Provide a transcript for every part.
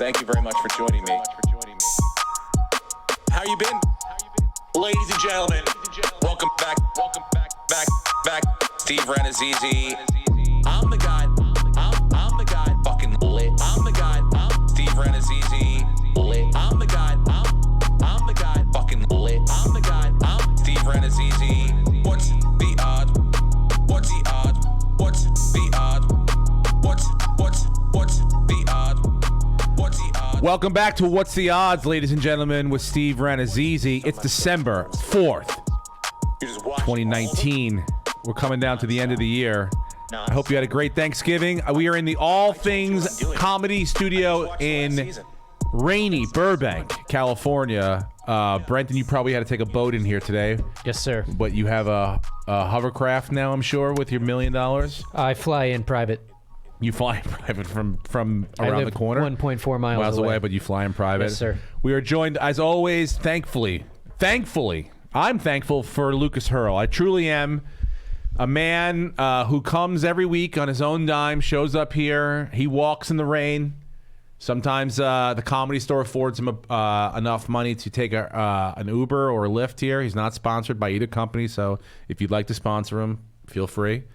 Thank you very much for joining me. How you been? Ladies and gentlemen, welcome back. Steve Renazizi. I'm the guy. I'm the guy. Fucking lit. I'm the guy. Steve Renazizi. Lit. I'm the guy. I'm the guy. Fucking lit. I'm the guy. Steve Renazizi. What's the odds? What's the odds? What's the odds? What's the odds? What's the odds? Welcome back to What's the Odds, ladies and gentlemen, with Steve Renazizi. It's December 4th, 2019. We're coming down to the end of the year. I hope you had a great Thanksgiving. We are in the All Things Comedy Studio in rainy Burbank, California. Brenton, you probably had to take a boat in here today. Yes, sir. But you have a hovercraft now, I'm sure, with your $1 million. I fly in private. You fly in private from around the corner? 1.4 miles away. But you fly in private? Yes, sir. We are joined, as always, thankfully, I'm thankful for Lucas Hurl. I truly am. A man who comes every week on his own dime, shows up here. He walks in the rain. Sometimes the Comedy Store affords him enough money to take an Uber or a Lyft here. He's not sponsored by either company, so if you'd like to sponsor him, feel free.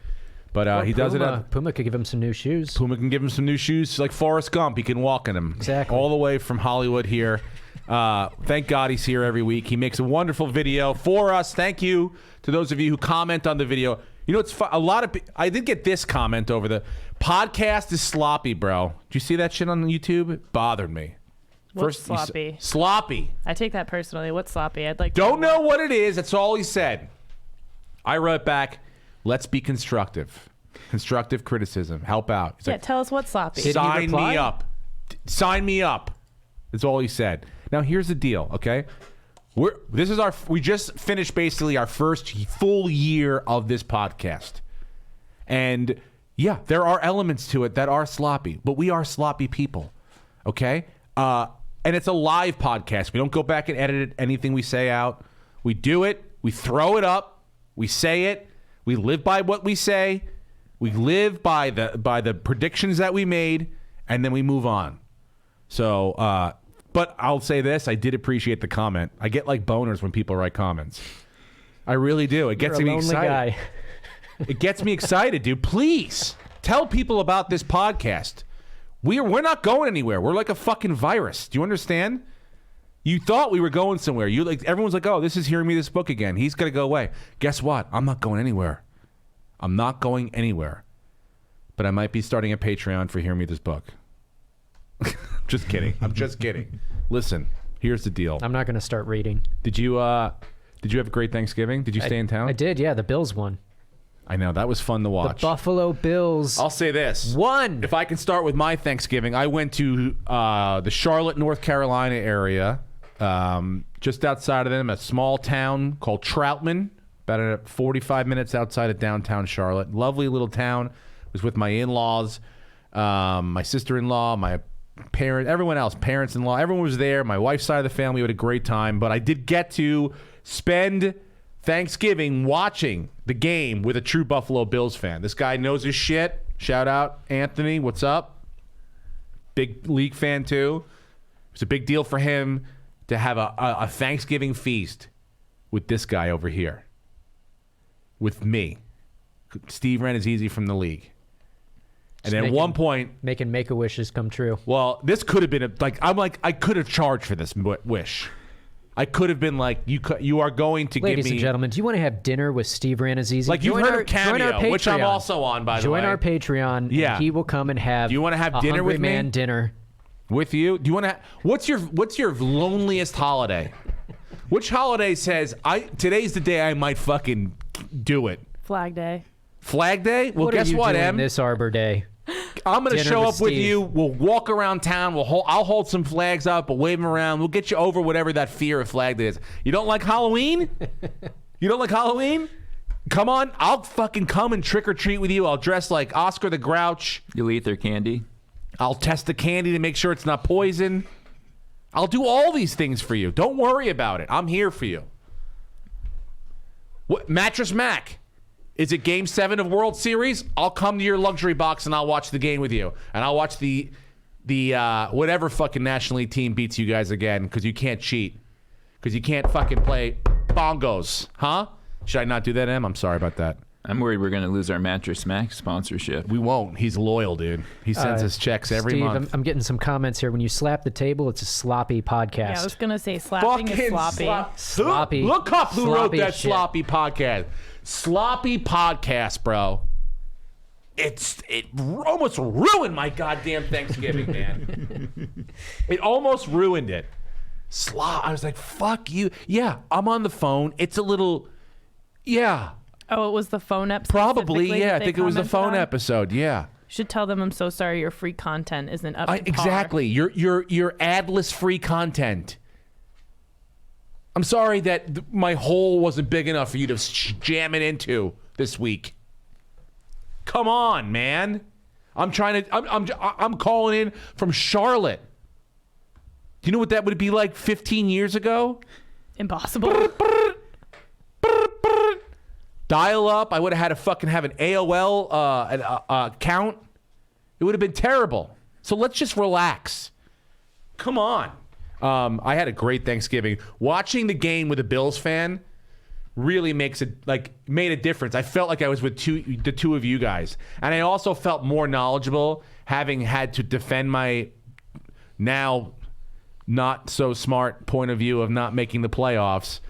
But he does it. Puma could give him some new shoes. Puma can give him some new shoes, like Forrest Gump. He can walk in them. Exactly. All the way from Hollywood here. Thank God he's here every week. He makes a wonderful video for us. Thank you to those of you who comment on the video. You know, it's a lot of. I did get this comment over the podcast is sloppy, bro. Did you see that shit on YouTube? It bothered me. What's sloppy? Sloppy. I take that personally. What's sloppy? I'd like. Don't know what it is. That's all he said. I wrote back, let's be constructive. Constructive criticism. Help out. He's Yeah, like, tell us what's sloppy. sign me up. Sign me up. That's all he said. Now here's the deal, okay? We just finished basically our first full year of this podcast. And yeah, there are elements to it that are sloppy, but we are sloppy people. Okay? And it's a live podcast. We don't go back and edit anything we say out. We do it, we throw it up, we say it, we live by what we say, we live by the predictions that we made, and then we move on. So but I'll say this, I did appreciate the comment. I get like boners when people write comments. I really do. It gets me excited. Guy. It gets me excited, dude. Please tell people about this podcast. We're not going anywhere. We're like a fucking virus. Do you understand? You thought we were going somewhere. Everyone's like, oh, this is Hearing Me This Book again. He's gonna go away. Guess what? I'm not going anywhere. I'm not going anywhere. But I might be starting a Patreon for Hearing Me This Book. Just kidding. I'm just kidding. Listen, here's the deal. I'm not going to start reading. Did you have a great Thanksgiving? Did you stay in town? I did, yeah. The Bills won. I know. That was fun to watch. The Buffalo Bills I'll say this. won. If I can start with my Thanksgiving, I went to the Charlotte, North Carolina area, just outside of them, a small town called Troutman, about 45 minutes outside of downtown Charlotte. Lovely little town. I was with my in-laws, my sister-in-law, my everyone else, parents-in-law, everyone was there. My wife's side of the family had a great time, but I did get to spend Thanksgiving watching the game with a true Buffalo Bills fan. This guy knows his shit. Shout out, Anthony. What's up? Big league fan, too. It's a big deal for him to have a Thanksgiving feast with this guy over here. With me. Steve Renazizi from the league. And then at one point, making Make-A-Wishes come true. Well, this could have been I could have charged for this wish. I could have been like, you are going to give me. Ladies and gentlemen, do you want to have dinner with Steve Renazizi? Like you've heard of Cameo, which I'm also on, by the way. Join our Patreon. Yeah, and he will come and have. Do you want to have dinner with me? Man dinner with you? Do you want to? What's your loneliest holiday? Which holiday says today's the day I might fucking do it? Flag Day. Flag Day? Well, guess what, Em? This Arbor Day. I'm going to show up with you. We'll walk around town. I'll hold some flags up. We'll wave them around. We'll get you over whatever that fear of Flag Day is. You don't like Halloween? You don't like Halloween? Come on. I'll fucking come and trick or treat with you. I'll dress like Oscar the Grouch. You'll eat their candy. I'll test the candy to make sure it's not poison. I'll do all these things for you. Don't worry about it. I'm here for you. What, Mattress Mac? Is it Game 7 of World Series? I'll come to your luxury box and I'll watch the game with you. And I'll watch the the whatever fucking National League team beats you guys again because you can't cheat. Because you can't fucking play bongos. Huh? Should I not do that, Em? I'm sorry about that. I'm worried we're going to lose our Mattress Mac sponsorship. We won't. He's loyal, dude. He sends us checks every Steve, month. I'm getting some comments here. When you slap the table, it's a sloppy podcast. Yeah, I was gonna say slapping is sloppy. Sloppy. Look up who wrote Sloppy that shit. sloppy podcast. Sloppy podcast, bro. It almost ruined my goddamn Thanksgiving, man. It almost ruined it. I was like, fuck you. Yeah, I'm on the phone. It's a little, yeah. Oh, it was the phone episode. Probably, specifically yeah. that I they think it was the commented phone on? episode, yeah. Should tell them I'm so sorry your free content isn't up to par. Exactly. Your adless free content. I'm sorry that my hole wasn't big enough for you to jam it into this week. Come on, man. I'm calling in from Charlotte. Do you know what that would be like 15 years ago? Impossible. Dial up. I would have had to fucking have an AOL account. It would have been terrible. So let's just relax. Come on. I had a great Thanksgiving. Watching the game with a Bills fan really made a difference. I felt like I was with the two of you guys. And I also felt more knowledgeable having had to defend my now not so smart point of view of not making the playoffs.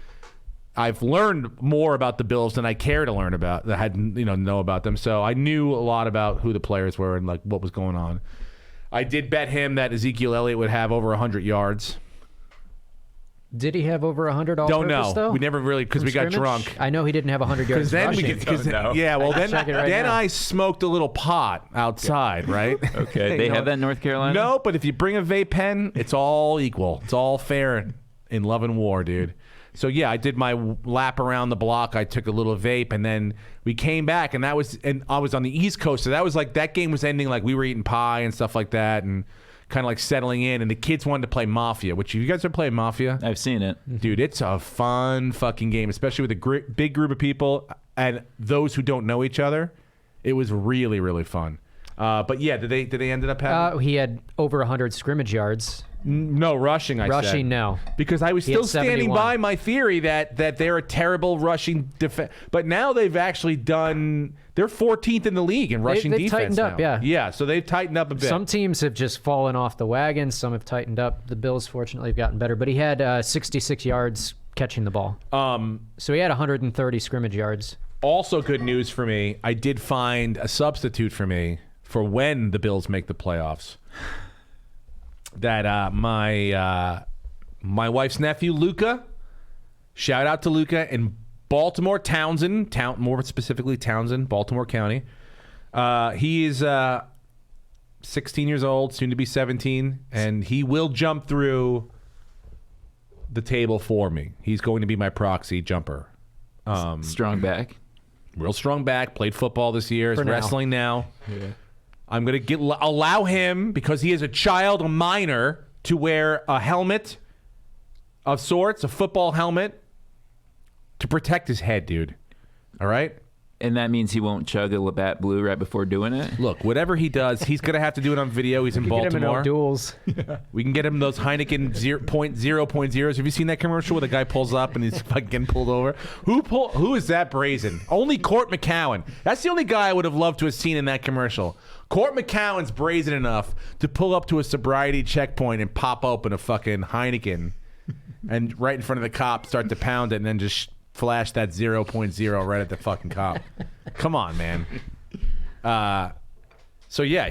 I've learned more about the Bills than I care to learn about. That I had know about them. So I knew a lot about who the players were and like what was going on. I did bet him that Ezekiel Elliott would have over 100 yards. Did he have over 100 all Don't purpose, know. though? We never really because we got Scrimmage? drunk. I know he didn't have 100 yards Then rushing. then I smoked a little pot outside, right? Okay, they have that in North Carolina? No, but if you bring a vape pen, it's all equal. It's all fair in love and war, dude. So yeah, I did my lap around the block. I took a little vape, and then we came back, and I was on the East Coast, so that was like that game was ending like we were eating pie and stuff like that, and kind of like settling in. And the kids wanted to play Mafia, which you guys are playing Mafia. I've seen it. Dude, it's a fun fucking game, especially with a big group of people and those who don't know each other. It was really, really fun. But yeah, did they ended up having? He had over 100 scrimmage yards. No rushing. I said Rushing, no. because I was He still had standing 71. by my theory that they're a terrible rushing defense. But now they've actually done. They're 14th in the league in rushing they've defense. tightened up, now. yeah. Yeah, so they've tightened up a bit. Some teams have just fallen off the wagon. Some have tightened up. The Bills, fortunately, have gotten better. But he had 66 yards catching the ball. So he had 130 scrimmage yards. Also, good news for me. I did find a substitute for me for when the Bills make the playoffs. That my wife's nephew Luca, shout out to Luca in Baltimore, Townsend, more specifically Townsend, Baltimore County. He is 16 years old, soon to be 17, and he will jump through the table for me. He's going to be my proxy jumper. Strong back. Real strong back, played football this year, is For now. wrestling now. Yeah. I'm going to allow him, because he is a child, a minor, to wear a helmet of sorts, a football helmet, to protect his head, dude. All right? And that means he won't chug a Labatt Blue right before doing it? Look, whatever he does, he's going to have to do it on video. He's in Get him in Baltimore. duels. We can get him those Heineken 0.0.0s. Have you seen that commercial where the guy pulls up and he's fucking getting pulled over? Who is that brazen? Only Court McCowan. That's the only guy I would have loved to have seen in that commercial. Court McCowan's brazen enough to pull up to a sobriety checkpoint and pop open a fucking Heineken and right in front of the cop start to pound it and then just flash that 0.0 right at the fucking cop. Come on, man. So yeah,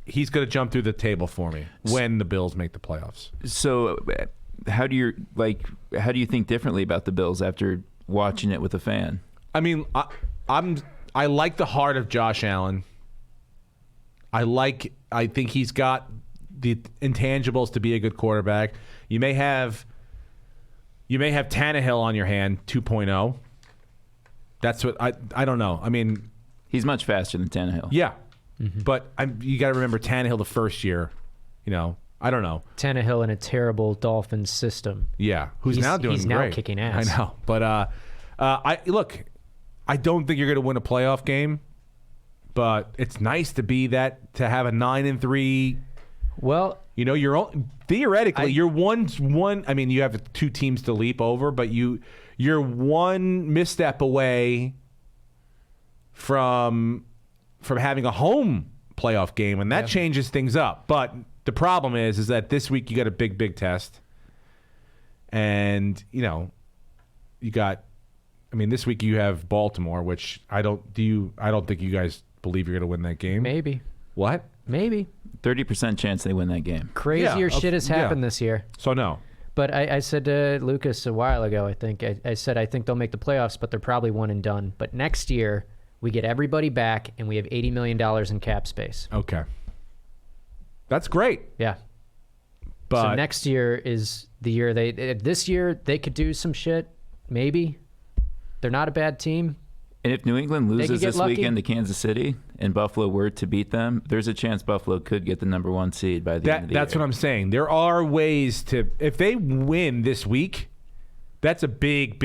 he's gonna jump through the table for me when the Bills make the playoffs. So how do you think differently about the Bills after watching it with a fan? I mean, I like the heart of Josh Allen. I think he's got the intangibles to be a good quarterback. You may have Tannehill on your hand 2.0. That's what I don't know. I mean, He's much faster than Tannehill. yeah. But you got to remember Tannehill the first year, I don't know. Tannehill in a terrible Dolphins system. Yeah, who's He's- now doing he's now great. kicking ass. I know, but I don't think you're going to win a playoff game, but it's nice to have a 9-3 Well, You know, theoretically, you're one. I mean, you have 2 teams to leap over, but you're one misstep away from having a home playoff game, and that changes things up. But the problem is that this week you got a big test, and you know, you got. I mean, this week you have Baltimore, which I don't think you guys believe you're going to win that game. maybe. What? Maybe. 30% chance they win that game. Crazier shit has happened this year. So no. But I said to Lucas a while ago, I think, I said I think they'll make the playoffs, but they're probably one and done. But next year, we get everybody back, and we have $80 million in cap space. Okay. That's great. Yeah. But So next year is the year this year, they could do some shit, maybe. They're not a bad team. And if New England could loses get this lucky. weekend to Kansas City and Buffalo were to beat them, there's a chance Buffalo could get the number 1 seed by the end of the that's year. what I'm saying. There are ways to, if they win this week, that's a big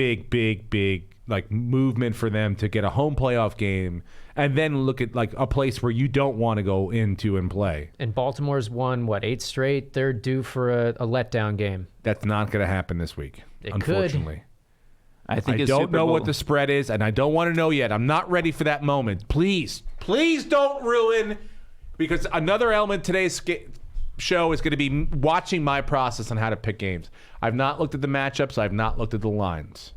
like movement for them to get a home playoff game and then look at like a place where you don't want to go into and play. And Baltimore's won, 8 straight? They're due for a letdown game. That's not going to happen this week, It unfortunately. I think I it's don't Super know Bowl. what the spread is, and I don't want to know yet. I'm not ready for that moment. Please don't ruin, because another element today's show is going to be watching my process on how to pick games. I've not looked at the matchups. I've not looked at the lines.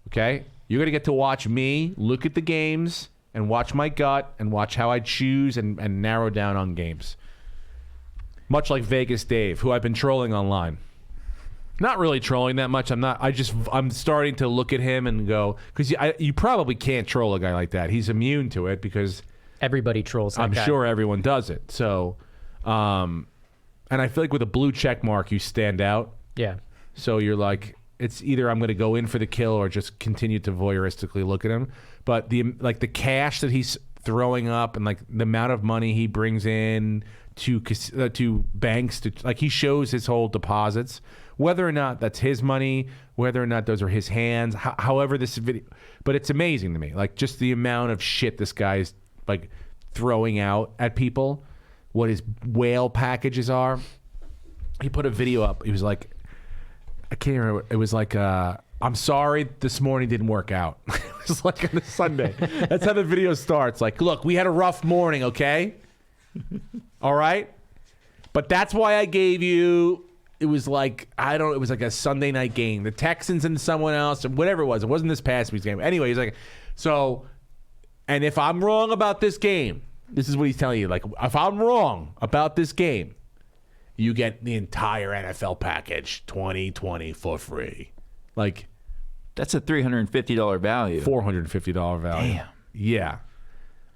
Okay? You're going to get to watch me look at the games and watch my gut and watch how I choose and narrow down on games. Much like Vegas Dave, who I've been trolling online. Not really trolling that much. I'm starting to look at him and go, because you probably can't troll a guy like that. He's immune to it because Everybody trolls that I'm guy. sure everyone does it. So, and I feel like with a blue check mark, you stand out. Yeah. So you're like, it's either I'm going to go in for the kill or just continue to voyeuristically look at him. But the cash that he's throwing up and like the amount of money he brings in to banks, he shows his whole deposits, whether or not that's his money, whether or not those are his hands, however this video. But it's amazing to me, like just the amount of shit this guy's like throwing out at people, what his whale packages are. He put a video up. He was like, I can't remember. It was like, I'm sorry this morning didn't work out. It was like on a Sunday. That's how the video starts. Like, look, we had a rough morning, okay? All right? But that's why I gave you, it was like a Sunday night game. The Texans and someone else, or whatever it was. It wasn't this past week's game. Anyway, he's like, so, and if I'm wrong about this game, this is what he's telling you. Like, if I'm wrong about this game, you get the entire NFL package, 2020 for free. Like, That's a $350 value. $450 value. Damn. Yeah.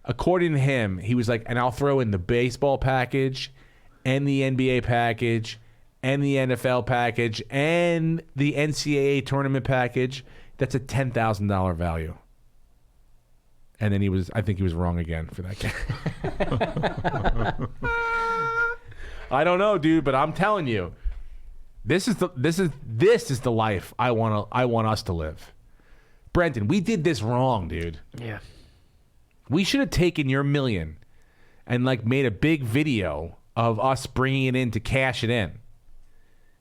According to him, he was like, and I'll throw in the baseball package and the NBA package and the NFL package and the NCAA tournament package. That's a $10,000 value. And then I think he was wrong again for that game. I don't know, dude, but I'm telling you, this is the life I want us to live. Brenton, we did this wrong, dude. Yeah. We should have taken your $1 million and like made a big video of us bringing it in to cash it in,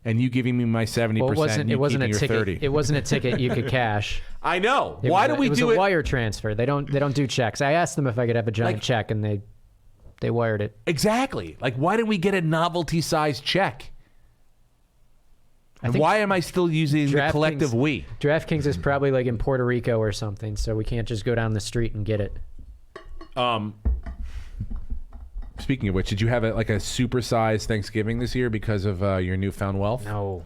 and you giving me my 70%. Well, it wasn't a your ticket. 30. It wasn't a ticket you could cash. I know. It Why was do we it was do a it? wire transfer. They don't do checks. I asked them if I could have a giant Like- check, and they wired it. Exactly. Like, why didn't we get a novelty-sized check? And think why am I still using the DraftKings- collective we? DraftKings is probably like in Puerto Rico or something, so we can't just go down the street and get it. Speaking of which, did you have a supersized Thanksgiving this year because of your newfound wealth? No.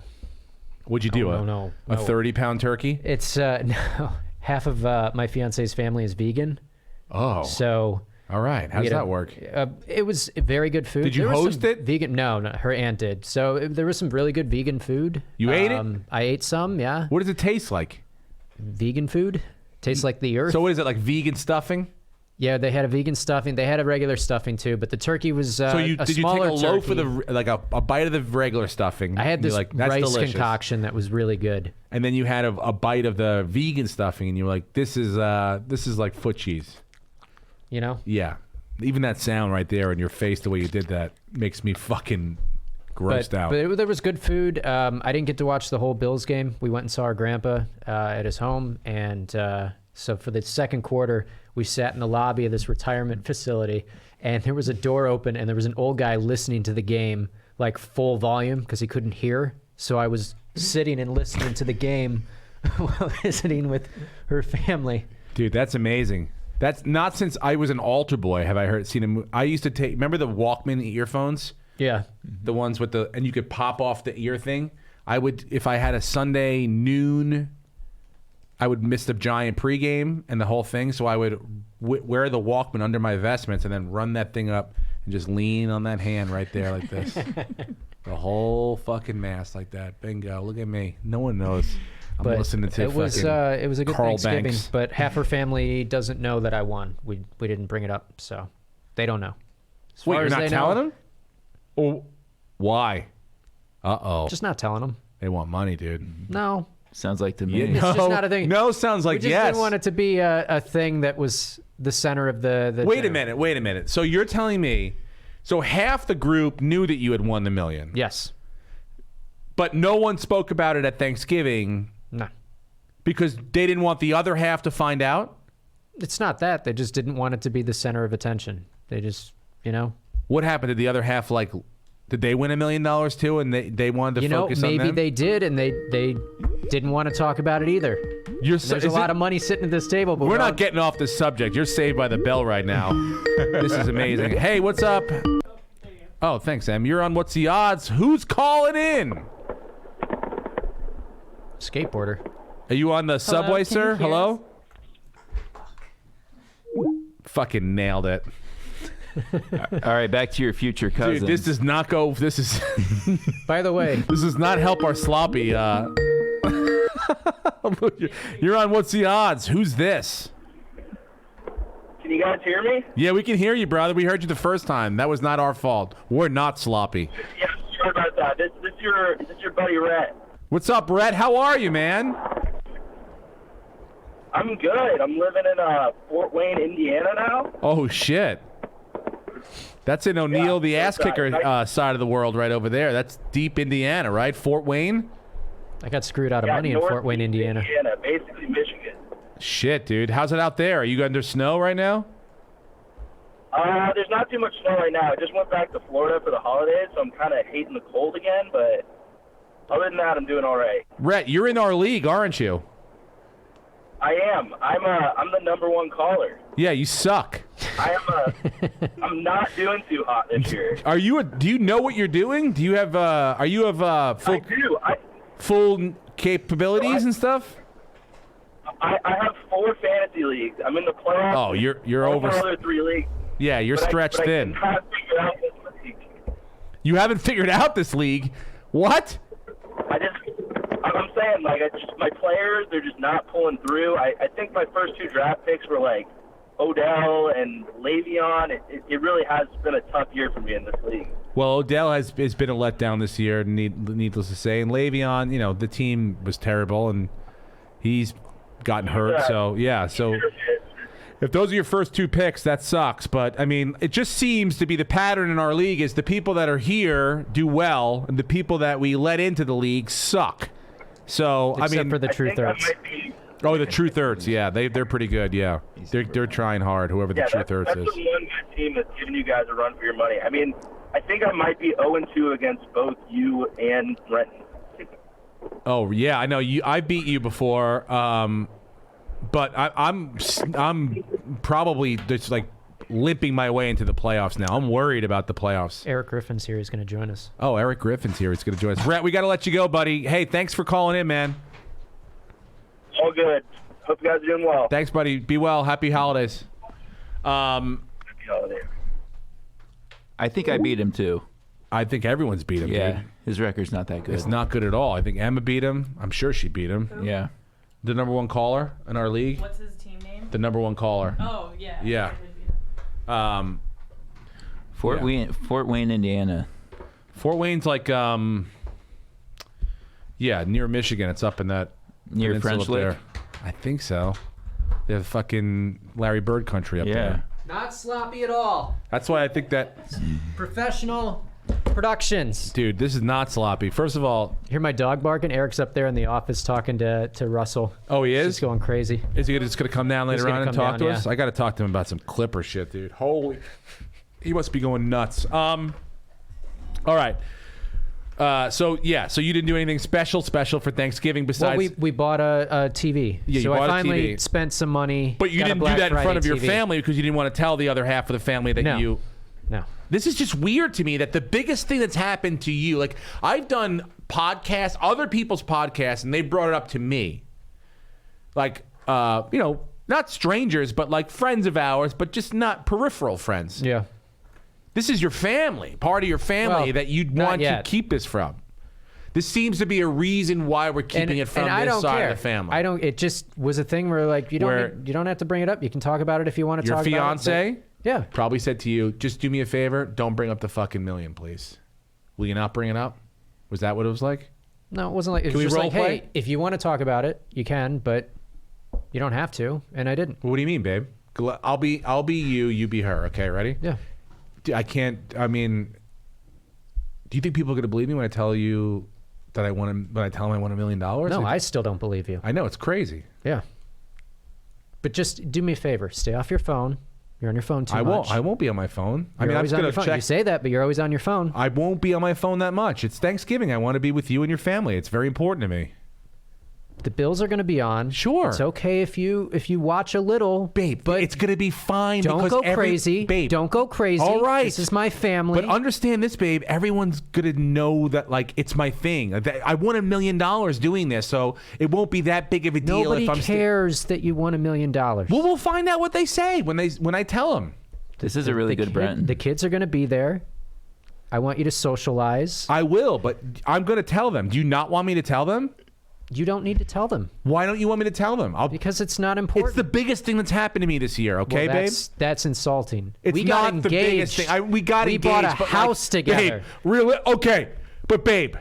What'd you do? No. A 30-pound turkey? It's no. Half of my fiance's family is vegan, Oh. so All right. How does we had that work? It was very good food. Did you There was host some it? Vegan? No, her aunt did. So there was some really good vegan food. You ate it? I ate some. Yeah. What does it taste like? Vegan food tastes like the earth. So what is it, like vegan stuffing? Yeah, they had a vegan stuffing. They had a regular stuffing too, but the turkey was So did you take smaller a loaf turkey. of a bite of the regular stuffing? I had and you're this like, that's rice delicious. concoction that was really good. And then you had a bite of the vegan stuffing, and you were like, this is like foot cheese. You know? Yeah. even that sound right there in your face, the way you did that, makes me fucking grossed out. But there was good food. I didn't get to watch the whole Bills game. We went and saw our grandpa at his home, and so for the second quarter, we sat in the lobby of this retirement facility, and there was a door open, and there was an old guy listening to the game like full volume because he couldn't hear. So I was sitting and listening to the game while visiting with her family. Dude, that's amazing. That's not since I was an altar boy have I seen him. I used to remember the Walkman earphones? Yeah. The ones with and you could pop off the ear thing. I would, if I had a Sunday noon, I would miss the Giant pregame and the whole thing. So I would wear the Walkman under my vestments and then run that thing up and just lean on that hand right there like this. The whole fucking mass like that. Bingo. Look at me. No one knows. I'm listening to it was a good Carl Thanksgiving, Banks. but half her family doesn't know that I won. We didn't bring it up, so they don't know. As Wait, far you're as not they telling know, them? Oh, why? Uh-oh. Just not telling them. They want money, dude. No, Sounds like to me. It's just not a thing. No, sounds like we just yes. didn't want it to be a thing that was the center of the Wait a dinner. minute. So you're telling me, so half the group knew that you had won the $1 million. Yes. But no one spoke about it at Thanksgiving No. because they didn't want the other half to find out? It's not that. They just didn't want it to be the center of attention. They just, What happened? Did the other half, did they win $1 million too and they wanted to focus on them? maybe they did, and they didn't want to talk about it either. There's a lot of money sitting at this table, but We're not getting off this subject. You're saved by the bell right now. This is amazing. Hey, what's up? Oh, thanks, Em. You're on What's the Odds? Who's calling in? skateboarder. Are you on the subway, can you sir? hear Hello? Fucking nailed it. All right, back to your future cousin. Dude, this does not go. This is By the way, this does not help our sloppy. You're on What's the Odds? Who's this? Can you guys hear me? Yeah, we can hear you, brother. We heard you the first time. That was not our fault. We're not sloppy. Yeah, sorry about that. This your buddy Rhett. What's up, Brett? How are you, man? I'm good. I'm living in Fort Wayne, Indiana now. Oh shit. That's in O'Neill, the ass kicker side of the world, right over there. That's deep Indiana, right? Fort Wayne. I got screwed out of money in Fort Wayne, Indiana. Basically Michigan. Shit, dude. How's it out there? Are you under snow right now? There's not too much snow right now. I just went back to Florida for the holidays, so I'm kind of hating the cold again. But other than that, I'm doing all right. Rhett, you're in our league, aren't you? I am. I'm the number one caller. Yeah, you suck. I'm not doing too hot this year. Do you know what you're doing? Do you have full I do. full capabilities and stuff? I have 4 fantasy leagues. I'm in the playoffs. Oh, you're all over. my other 3 leagues. Yeah, you're stretched thin. I cannot figure out this league. You haven't figured out this league. What? I'm saying, my players, they're just not pulling through. I think my first 2 draft picks were Odell and Le'Veon. It really has been a tough year for me in this league. Well, Odell has been a letdown this year, needless to say. And Le'Veon, the team was terrible, and he's gotten hurt. So, yeah. So if those are your first 2 picks, that sucks. But, I mean, it just seems to be the pattern in our league is the people that are here do well, and the people that we let into the league suck. So, Except for the Truth Earths. Oh, the Truth Earths, yeah, they're pretty good, yeah. They're trying hard, whoever the Truth Earths is. That's the one good team that's giving you guys a run for your money. I mean, I think I might be 0-2 against both you and Brenton. Oh yeah, I know you. I beat you before, but I'm probably just limping my way into the playoffs now. I'm worried about the playoffs. Erik Griffin's here. He's going to join us. Oh, Erik Griffin's here. He's going to join us. Rhett, we got to let you go, buddy. Hey, thanks for calling in, man. All good. Hope you guys are doing well. Thanks, buddy. Be well. Happy holidays. Happy holidays. I think I beat him too. I think everyone's beat him. Yeah, dude. his record's not that good. It's not good at all. I think Emma beat him. I'm sure she beat him. Yeah. The number 1 caller in our league. What's his team name? The number 1 caller. Oh, yeah. Yeah. Fort Wayne, Indiana. Fort Wayne's near Michigan. It's up in that Near peninsula French up there. Lick? I think so. They have fucking Larry Bird country up there. Not sloppy at all. That's why I think that, Professional productions. dude, this is not sloppy. First of all, Hear my dog barking? Eric's up there in the office talking to Russell. oh, he He's is? going crazy. Is he just going to come down later gonna on and come talk down, to us? yeah. I got to talk to him about some Clipper shit, dude. Holy. He must be going nuts. All right. So you didn't do anything special for Thanksgiving besides. Well, we bought a TV. Yeah, you so bought a I finally TV. spent some money. But you got a didn't do Black that in front Friday of your TV. family because you didn't want to tell the other half of the family that No. you. No. This is just weird to me that the biggest thing that's happened to you, like I've done podcasts, other people's podcasts, and they brought it up to me. Like, not strangers, but like friends of ours, but just not peripheral friends. Yeah. This is your family, part of your family Well, that you'd not want to yet. keep this from. This seems to be a reason why we're keeping it from I this don't side care. of the family. I don't. It just was a thing where like you don't have to bring it up. You can talk about it if you want to Your talk fiance about it. Yeah. probably said to you, just do me a favor, don't bring up the fucking million, please. Will you not bring it up? Was that what it was like? No, it wasn't like. It Can was we just role like, play? hey, if you want to talk about it, you can, but you don't have to. And I didn't. What do you mean, babe? I'll be you, you be her. Okay, ready? Yeah. I can't. I mean, do you think people are gonna believe me when I tell you that when I tell them I won $1 million? No, I still don't believe you. I know it's crazy. Yeah. But just do me a favor. Stay off your phone. You're on your phone too much. I won't be on my phone. You're I'm always just on gonna your phone. check. You say that, but you're always on your phone. I won't be on my phone that much. It's Thanksgiving. I want to be with you and your family. It's very important to me. The bills are going to be on. Sure. It's okay if you watch a little, Babe, but it's going to be fine. don't because go crazy. Babe, Don't go crazy. All right. This is my family. But understand this, babe. Everyone's going to know that, like, it's my thing. I won $1 million doing this, so it won't be that big of a deal Nobody if I'm cares that you won $1 million. Well, we'll find out what they say when I tell them. This is a really good Brenton. The kids are going to be there. I want you to socialize. I will, but I'm going to tell them. Do you not want me to tell them? You don't need to tell them Why don't you want me to tell them? because it's not important. It's the biggest thing that's happened to me this year, okay, Well, babe? That's insulting. It's we got not engaged. the biggest thing. We got engaged. We bought a but house together. Babe, really? Okay, but babe,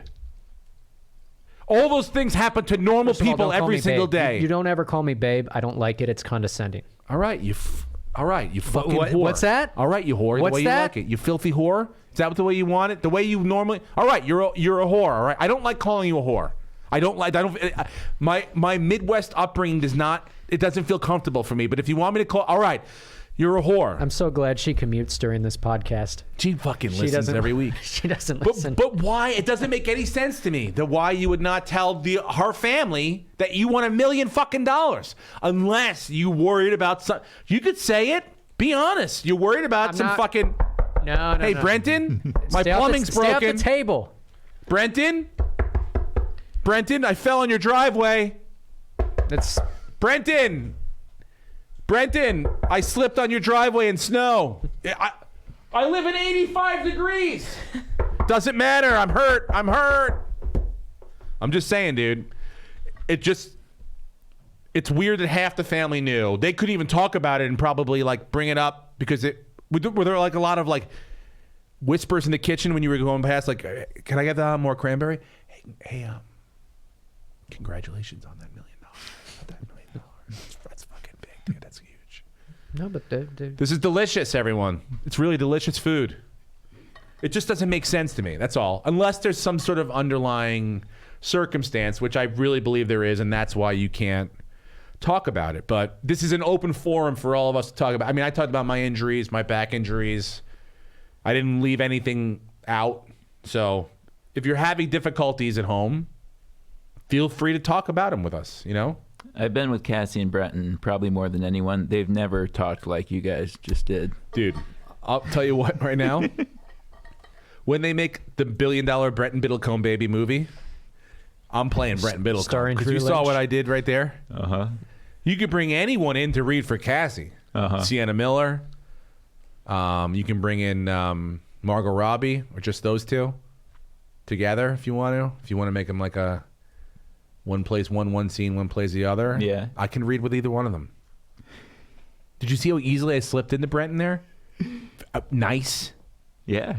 all those things happen to normal First of all, people don't call every me single babe. day. You don't ever call me babe. I don't like it. It's condescending. All right, you fucking whore. What's that? All right, you whore. What's the way that? You like it. You filthy whore. Is that the way you want it? The way you normally? All right, you're a whore. All right. I don't like calling you a whore. My Midwest upbringing doesn't feel comfortable for me. But if you want me to call, all right, you're a whore. I'm so glad she commutes during this podcast. She fucking listens doesn't- every week. She doesn't listen. But why? It doesn't make any sense to me. Why you would not tell her family that you won $1 million fucking dollars unless you worried about some. You could say it. Be honest. You're worried about I'm some not- fucking. No. Hey, Brenton, my Stay off plumbing's Stay off broken. the table. Brenton, I fell on your driveway. That's Brenton, I slipped on your driveway in snow. I live in 85 degrees. Doesn't matter. I'm hurt. I'm just saying, dude. It's weird that half the family knew. They couldn't even talk about it and probably like bring it up because were there like a lot of like whispers in the kitchen when you were going past like, can I get more cranberry? Hey, congratulations on that $1 million. That $1 million. That's fucking big, dude. That's huge. no, but This is delicious, everyone. It's really delicious food. It just doesn't make sense to me. That's all. Unless there's some sort of underlying circumstance, which I really believe there is, and that's why you can't talk about it. But this is an open forum for all of us to talk about. I mean, I talked about my injuries, my back injuries. I didn't leave anything out. So if you're having difficulties at home, feel free to talk about them with us, you know? I've been with Cassie and Brenton probably more than anyone. They've never talked like you guys just did. Dude, I'll tell you what right now. When they make the $1 billion Brenton Biddlecombe baby movie, I'm playing Brenton Biddlecombe. Starring Because you Drew saw Lynch. what I did right there? Uh-huh. You could bring anyone in to read for Cassie. Sienna Miller. You can bring in Margot Robbie or just those two together if you want to. If you want to make them like a one plays one scene, one plays the other. Yeah. I can read with either one of them. Did you see how easily I slipped into Brenton there? Nice. Yeah.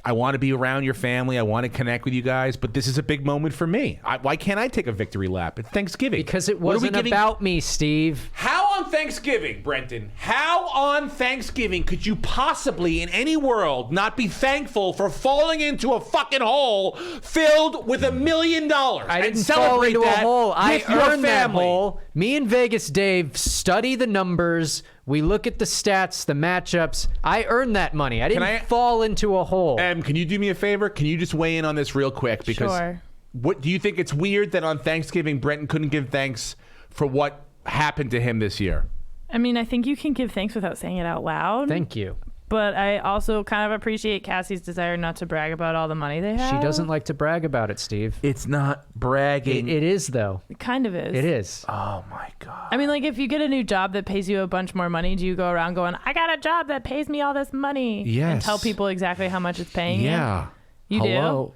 I want to be around your family. I want to connect with you guys, but this is a big moment for me. Why can't I take a victory lap? It's Thanksgiving. because it What are we wasn't giving- about me, Steve. How on Thanksgiving, Brenton, how on Thanksgiving could you possibly in any world not be thankful for falling into a fucking hole filled with $1 million? I didn't fall into a hole. I earned that hole. Me and Vegas Dave study the numbers. We look at the stats, the matchups. I earned that money. I didn't fall into a hole. Can you do me a favor? Can you just weigh in on this real quick? Because Sure. What do you think it's weird that on Thanksgiving Brenton couldn't give thanks for what happened to him this year? I mean, I think you can give thanks without saying it out loud. Thank you. But I also kind of appreciate Cassie's desire not to brag about all the money they have. She doesn't like to brag about it, Steve. It's not bragging. It is, though. It kind of is. It is. Oh my God. I mean, like, if you get a new job that pays you a bunch more money, do you go around going, I got a job that pays me all this money? Yes. And tell people exactly how much it's paying Yeah. you? You Hello.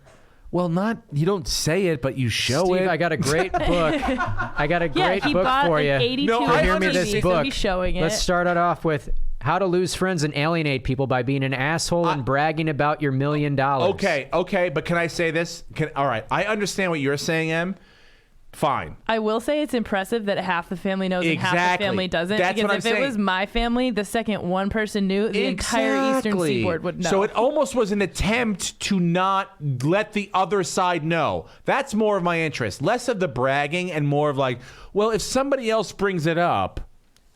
Well, you don't say it, but you show Steve, it. I got a great book. I got a do? Yeah, great he book bought for an you. 82 I Hear me this TV, book. so he's showing it. Let's start it off with how to lose friends and alienate people by being an asshole and bragging about your $1 million. Okay, but can I say this? All right, I understand what you're saying, Em. Fine. I will say it's impressive that half the family knows and half Exactly. the family doesn't. That's because what if I'm it saying. was my family, the second one person knew, the entire Eastern Seaboard would know. So it almost was an attempt to not let the other side know. That's more of my interest. Less of the bragging and more of like, well, if somebody else brings it up.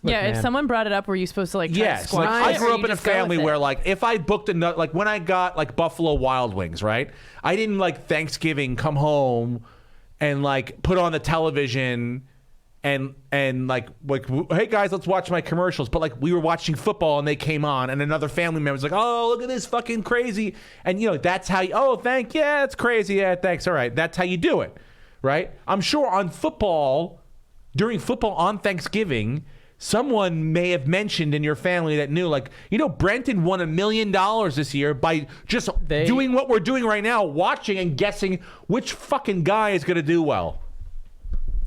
yeah, if man. someone brought it up, were you supposed to like try to Yes, squash like it, I or grew you up in a just go family with where, it? like, if I booked another, like when I got like Buffalo Wild Wings, right? I didn't like Thanksgiving come home and like put on the television and like hey guys, let's watch my commercials. But like we were watching football and they came on, and another family member was like, oh, look at this fucking crazy, and that's how you. Oh, it's crazy. Yeah, thanks. All right, that's how you do it, right? I'm sure during football on Thanksgiving, someone may have mentioned in your family that knew, like, Brenton won $1 million this year by just doing what we're doing right now, watching and guessing which fucking guy is going to do well.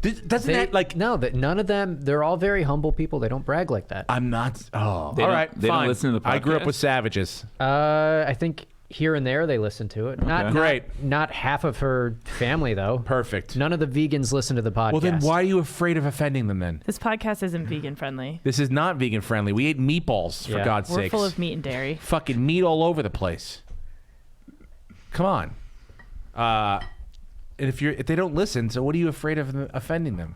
Doesn't that, like... No, that none of them, they're all very humble people. They don't brag like that. I'm not... Oh, all right, They fine. don't listen to the podcast? I grew up with savages. I think here and there they listen to it. Not half of her family, though. Perfect. None of the vegans listen to the podcast. Well, then why are you afraid of offending them then? This podcast isn't vegan friendly. This is not vegan friendly. We ate meatballs, for Yeah. God's We're sakes. full of meat and dairy. Fucking meat all over the place. Come on. And if they don't listen, so what are you afraid of offending them?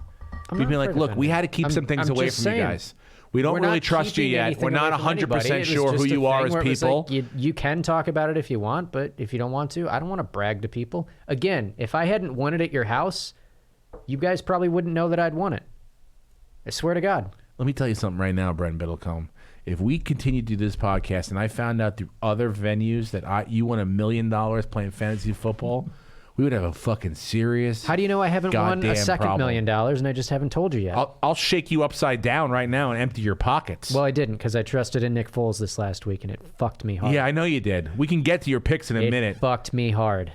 We'd not be like, afraid of look, we had to keep offending some them. things I'm away just from you saying. guys. We don't We're really not trust you keeping yet. anything We're not away from 100% anybody. It was sure who just a you are thing as where it was people. like, you can talk about it if you want, but if you don't want to, I don't want to brag to people. Again, if I hadn't won it at your house, you guys probably wouldn't know that I'd won it. I swear to God. Let me tell you something right now, Brent Biddlecombe. If we continue to do this podcast and I found out through other venues that you won $1 million playing fantasy football, we would have a fucking serious. How do you know I haven't won goddamn a second $1 problem. million and I just haven't told you yet? I'll shake you upside down right now and empty your pockets. Well, I didn't because I trusted in Nick Foles this last week and it fucked me hard. Yeah, I know you did. We can get to your picks in a It minute. fucked me hard.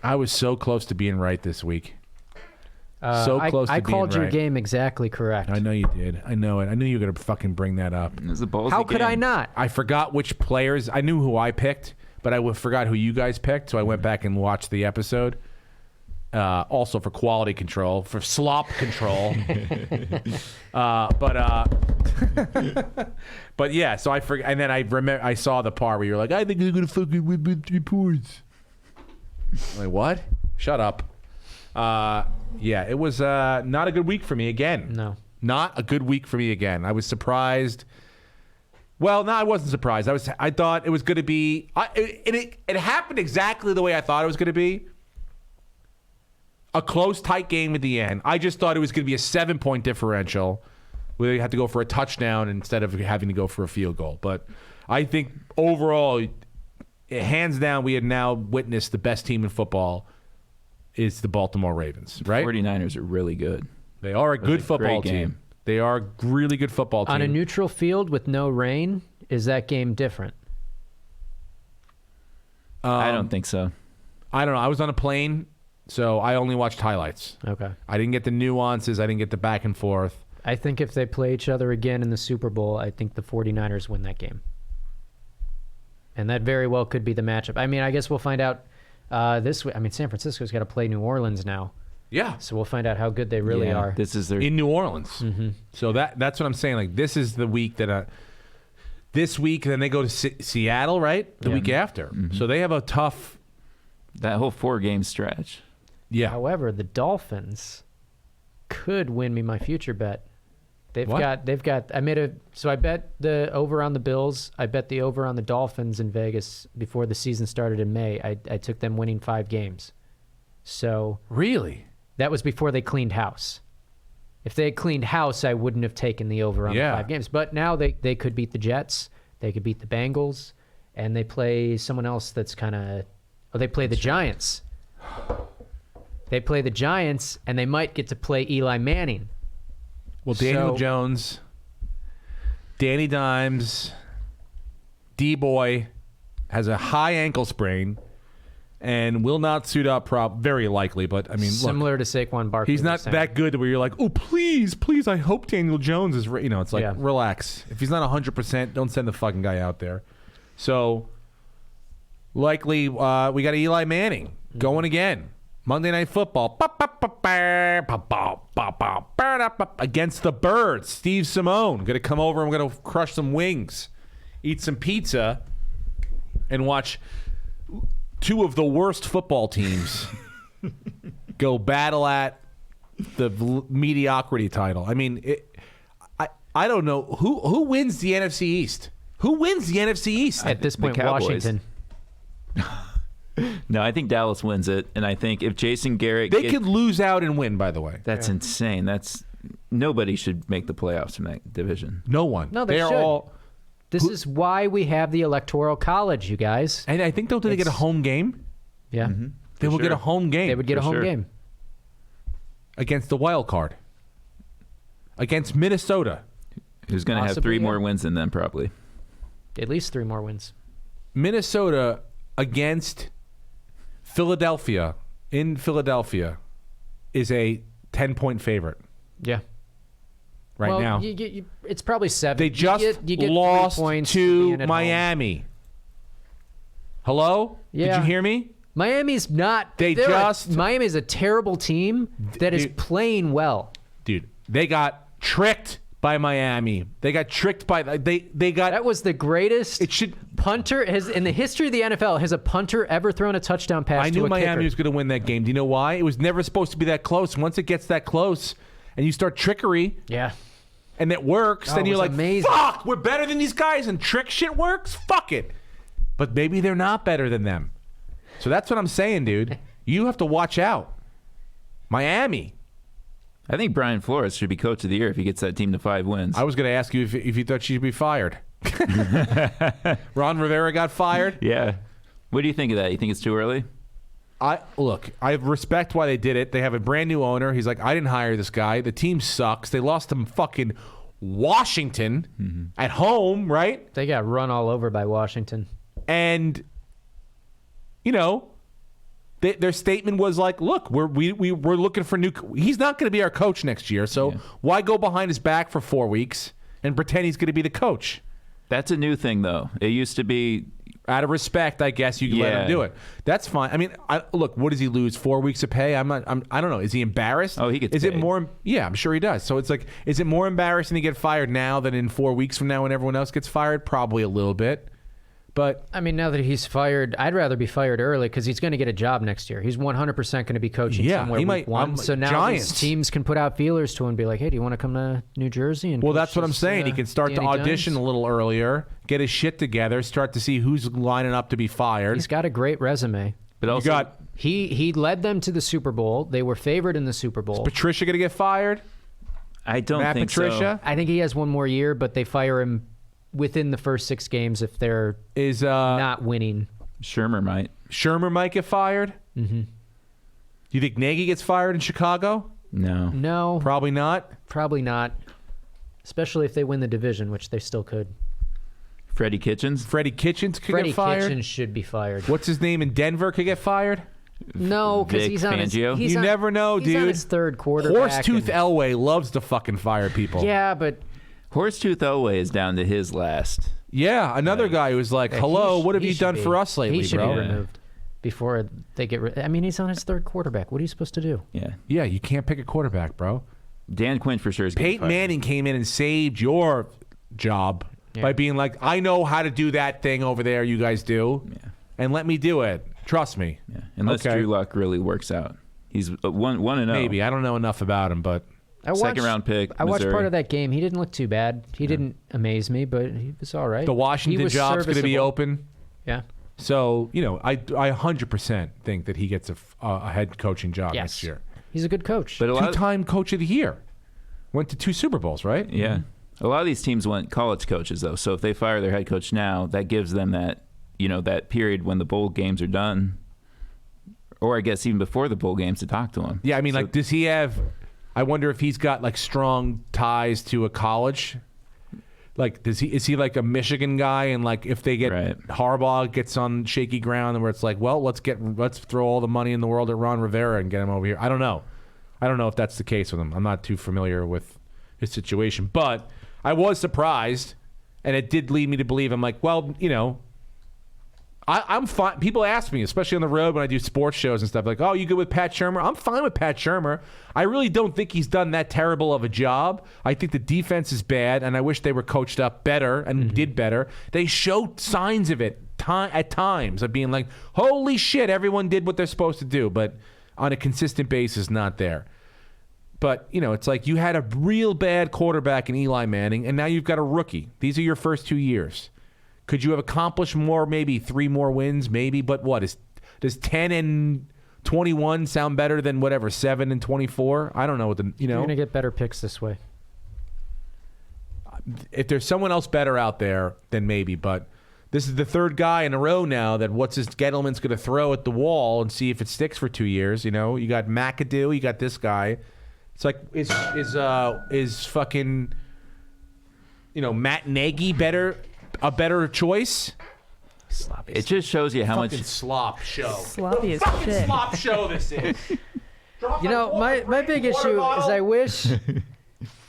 I was so close to being right this week. So close to I being called your right. game exactly correct. I know you did. I know it. I knew you were going to fucking bring that up. It was a ballsy How could game. I not? I forgot which players. I knew who I picked, but I forgot who you guys picked, so I went back and watched the episode. Also for quality control, for slop control. But yeah, so I forgot. And then I remember I saw the part where you're like, I think they're going to fucking win by 3 points. I'm like, what? Shut up. Yeah, it was not a good week for me again. No. Not a good week for me again. I was surprised. Well, no, I wasn't surprised. I thought it was going to be. It happened exactly the way I thought it was going to be. A close, tight game at the end. I just thought it was going to be a 7-point differential, where they had to go for a touchdown instead of having to go for a field goal. But I think overall, hands down, we had now witnessed the best team in football is the Baltimore Ravens. Right? 49ers are really good. They are a good a football great team. game. They are a really good football team. On a neutral field with no rain, is that game different? I don't think so. I don't know. I was on a plane, so I only watched highlights. Okay. I didn't get the nuances. I didn't get the back and forth. I think if they play each other again in the Super Bowl, I think the 49ers win that game. And that very well could be the matchup. I mean, I guess we'll find out this week. I mean, San Francisco's got to play New Orleans now. Yeah. So we'll find out how good they really are. This is their In New Orleans. So that's what I'm saying. Like, this is the week that this week, then they go to Seattle, right? The week after. So they have a tough. that whole 4-game stretch. Yeah. However, the Dolphins could win me my future bet. They've What? got I bet the over on the Bills. I bet the over on the Dolphins in Vegas before the season started in May. I took them winning 5 games. So Really? that was before they cleaned house. If they had cleaned house, I wouldn't have taken the over on the 5 games. But now they could beat the Jets. They could beat the Bengals. And they play someone else that's kind of... Oh, they play the Giants. They play the Giants, and they might get to play Eli Manning. Well, Daniel So- Jones, Danny Dimes, D-Boy has a high ankle sprain and will not suit up very likely. But, I mean, look, Similar to Saquon Barkley. he's not that good where you're like, oh, please, I hope Daniel Jones is, it's like, Yeah. relax. If he's not 100%, don't send the fucking guy out there. So, likely, we got Eli Manning going again. Monday Night Football. Against the Birds. Steve Simone. Going to come over and we're going to crush some wings, eat some pizza, and watch 2 of the worst football teams go battle at the mediocrity title. I mean, I don't know. Who wins the NFC East? Who wins the NFC East? At this The point, Cowboys. Washington. No, I think Dallas wins it, and I think if Jason Garrett, They could lose out and win, by the way. that's insane. That's nobody should make the playoffs from that division. No one. No, they are should. all. This is why we have the Electoral College, you guys. And I think, don't they get a home game? Yeah. They will get a sure. home game. They would get a For home sure. game. Against the wild card. Against Minnesota. Who's going to have Possibly, 3 more yeah. wins than them, probably. At least 3 more wins. Minnesota against Philadelphia in Philadelphia is a 10-point favorite Yeah. right well, now. it's probably 7. They You just get 3 lost points for to being at home. Miami. Hello? Yeah. Did you hear me? Miami's not. They just- Miami's a terrible team that is Dude. playing well. Dude, they got tricked by Miami. They got tricked by they got That was the greatest it should punter in the history of the NFL. Has a punter ever thrown a touchdown pass I to knew a Miami kicker? was going to win that game. Do you know why? It was never supposed to be that close. Once it gets that close and you start trickery Yeah. and it works, Oh, then it you're was like, amazing. fuck, we're better than these guys and trick shit works? Fuck it. But maybe they're not better than them. So that's what I'm saying, dude. You have to watch out. Miami. I think Brian Flores should be coach of the year if he gets that team to 5 wins. I was going to ask you if you thought she should be fired. Ron Rivera got fired. Yeah. What do you think of that? You think it's too early? I respect why they did it. They have a brand new owner. He's like, I didn't hire this guy. The team sucks. They lost to fucking Washington at home, right? They got run all over by Washington. And their statement was like, look, we're looking for new. He's not going to be our coach next year, so why go behind his back for 4 weeks and pretend he's going to be the coach? That's a new thing, though. It used to be Out of respect, I guess you can let him Yeah. do it. That's fine. I mean, look, what does he lose? 4 weeks of pay? I don't know. Is he embarrassed? Oh, he gets Is it paid. more? Yeah, I'm sure he does. So it's like, is it more embarrassing to get fired now than in 4 weeks from now when everyone else gets fired? Probably a little bit. But I mean, now that he's fired, I'd rather be fired early because he's going to get a job next year. He's 100% going to be coaching Yeah, somewhere he week might- 1. So now Giants. these teams can put out feelers to him and be like, hey, do you want to come to New Jersey? And well, coach that's what I'm this, saying. He can start to Danny audition Dimes? a little earlier, get his shit together, start to see who's lining up to be fired. He's got a great resume. but You also got He led them to the Super Bowl. They were favored in the Super Bowl. Patricia going to get fired? I don't Matt think Patricia? I think he has one more year, but they fire him within the first 6 games if they're Is not winning. so. Shermer might. Shermer might get fired? Mm-hmm. Do you think Nagy gets fired in Chicago? No. No, Probably not. probably not. Especially if they win the division, which they still could. Freddie Kitchens? Freddie Kitchens could Freddie get fired. Kitchens should be fired. What's his name in Denver could get fired? No, because Vic he's on his. Fangio? He's You on- never know, he's on dude. his third quarterback. Horsetooth and- Elway loves to fucking fire people. Yeah, but Horsetooth Elway is down to his last. Yeah, another guy who was like, he hello, sh- what have he you should done be- for us lately, he should bro? be removed. before they get. I mean, he's on his third quarterback. What are you supposed to do? Yeah. Yeah, you can't pick a quarterback, bro. Dan Quinn for sure is getting Peyton fired. Manning came in and saved your job by being like, I know how to do that thing over there you guys do, and let me do it. Trust me. Yeah. Unless Drew Luck really works out. He's 1-0. Maybe. I don't know enough about him, but Second round pick. I watched Missouri. part of that game. He didn't look too bad. He didn't amaze me, but he was all right. the He Washington was job's going to be serviceable. open. Yeah. So, I 100% think that he gets a head coaching job Yes. next year. He's a good coach. But a lot of, Two-time coach of the year. Went to 2 Super Bowls, right? yeah. A lot of these teams want college coaches, though. So if they fire their head coach now, that gives them that, that period when the bowl games are done, or I guess even before the bowl games to talk to him. Yeah, I mean, So- does he have? I wonder if he's got strong ties to a college. Is he like a Michigan guy? And if they get Right. Harbaugh gets on shaky ground, and where it's let's throw all the money in the world at Ron Rivera and get him over here. I don't know if that's the case with him. I'm not too familiar with his situation, but I was surprised, and it did lead me to believe. I'm like, well, I'm fine. People ask me, especially on the road when I do sports shows and stuff, like, oh, you good with Pat Shermer? I'm fine with Pat Shermer. I really don't think he's done that terrible of a job. I think the defense is bad, and I wish they were coached up better and did better. They showed signs of it at times of being like, holy shit, everyone did what they're supposed to do, but on a consistent basis, not there. But, it's like you had a real bad quarterback in Eli Manning, and now you've got a rookie. These are your first 2 years. Could you have accomplished more, maybe 3 more wins, maybe? But does 10-21 sound better than 7-24? I don't know. You're going to get better picks this way. If there's someone else better out there, then maybe. But this is the third guy in a row now that Gettleman's going to throw at the wall and see if it sticks for 2 years. You got McAdoo, you got this guy. It's like is fucking Matt Nagy a better choice? Sloppy. it just shows you how Fucking much. slop show. Sloppy as Fucking shit. slop show this is. My big issue is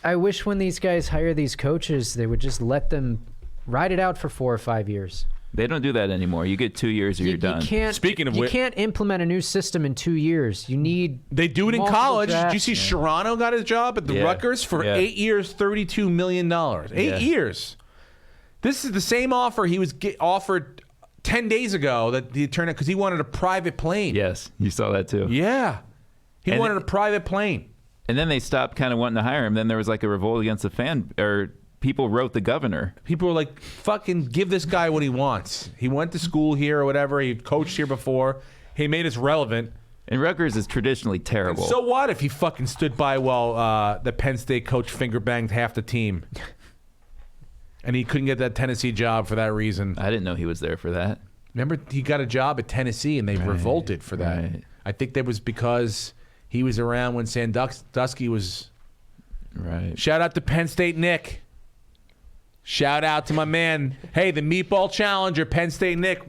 I wish when these guys hire these coaches, they would just let them ride it out for 4 or 5 years. They don't do that anymore. You get 2 years or you're done. Speaking of you which- can't implement a new system in 2 years. You need. They do it in multiple college. Did you drafts. see Sherrano got his job at the Yeah. Rutgers for Yeah. 8 years, $32 million. 8 Yeah. years. This is the same offer he was offered 10 days ago that he turned out because he wanted a private plane. Yes, you saw that too. Yeah. He And- wanted a private plane. And then they stopped kind of wanting to hire him. Then there was a revolt against the fan, or people wrote the governor. People were like, fucking give this guy what he wants. He went to school here or whatever. He coached here before. He made us relevant. And Rutgers is traditionally terrible. So what if he fucking stood by while the Penn State coach finger banged half the team? And he couldn't get that Tennessee job for that reason. I didn't know he was there for that. Remember, he got a job at Tennessee, and they revolted for that. right. I think that was because he was around when Sandusky was. Right. Shout out to Penn State Nick. Shout out to my man. Hey, the Meatball Challenger, Penn State Nick.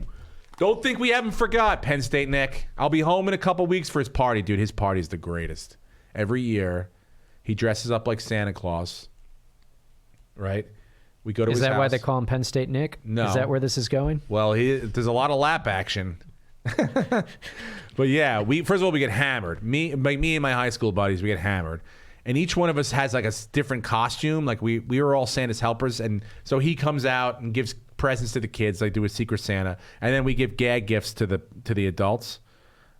Don't think we haven't forgot Penn State Nick. I'll be home in a couple weeks for his party, dude. His party's the greatest. Every year, he dresses up like Santa Claus. Right? We go to Is his that house. why they call him Penn State Nick? No. Is that where this is going? Well, there's a lot of lap action. But yeah, first of all, we get hammered. Me and my high school buddies, we get hammered. And each one of us has a different costume. Like we were all Santa's helpers. And so he comes out and gives presents to the kids, do a Secret Santa. And then we give gag gifts to the adults,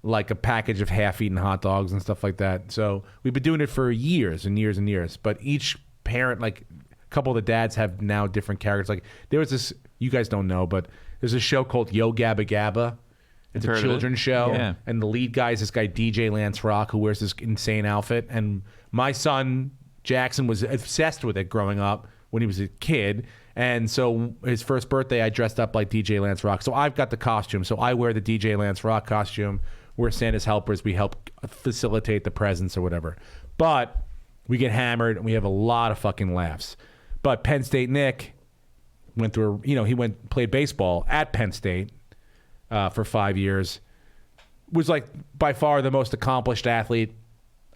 like a package of half-eaten hot dogs and stuff like that. So we've been doing it for years and years and years. But each parent, a couple of the dads have now different characters. Like there was this, you guys don't know, but there's a show called Yo Gabba Gabba. It's Heard a of it. children's show. Yeah. And the lead guy is this guy, DJ Lance Rock, who wears this insane outfit. And my son, Jackson, was obsessed with it growing up when he was a kid. And so his first birthday, I dressed up like DJ Lance Rock. So I've got the costume. So I wear the DJ Lance Rock costume. We're Santa's helpers. We help facilitate the presents or whatever. But we get hammered and we have a lot of fucking laughs. But Penn State Nick went through, played baseball at Penn State for 5 years. Was by far the most accomplished athlete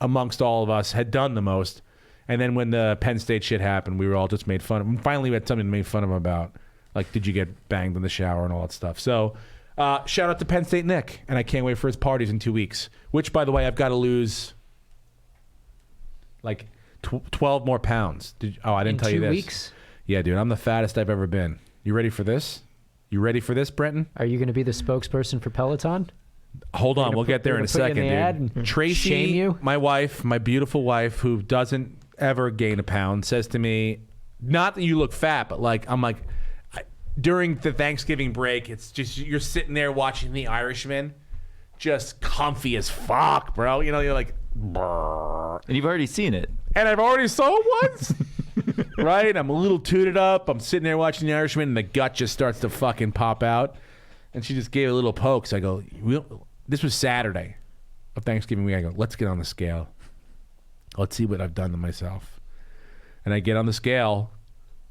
amongst all of us, had done the most. And then when the Penn State shit happened, we were all just made fun of him. Finally, we had something to make fun of him about. Did you get banged in the shower and all that stuff. So Shout out to Penn State Nick, and I can't wait for his parties in 2 weeks. Which, by the way, I've got to lose like 12 more pounds. I didn't tell you this. 2 weeks? Yeah, dude, I'm the fattest I've ever been. You ready for this? You ready for this, Brenton? Are you going to be the spokesperson for Peloton? Hold on, we'll get there in a second, dude. Tracy, shame you? my wife, my beautiful wife, who doesn't ever gain a pound, says to me, not that you look fat, but like, I'm like, during the Thanksgiving break, it's just, you're sitting there watching The Irishman, just comfy as fuck, bro. You know, you're like, brrr. And you've already seen it. And I've already saw it once. Right? I'm a little tooted up. I'm sitting there watching The Irishman, and the gut just starts to fucking pop out. And she just gave a little poke. So I go, this was Saturday of Thanksgiving week. I go, let's get on the scale. Let's see what I've done to myself. And I get on the scale,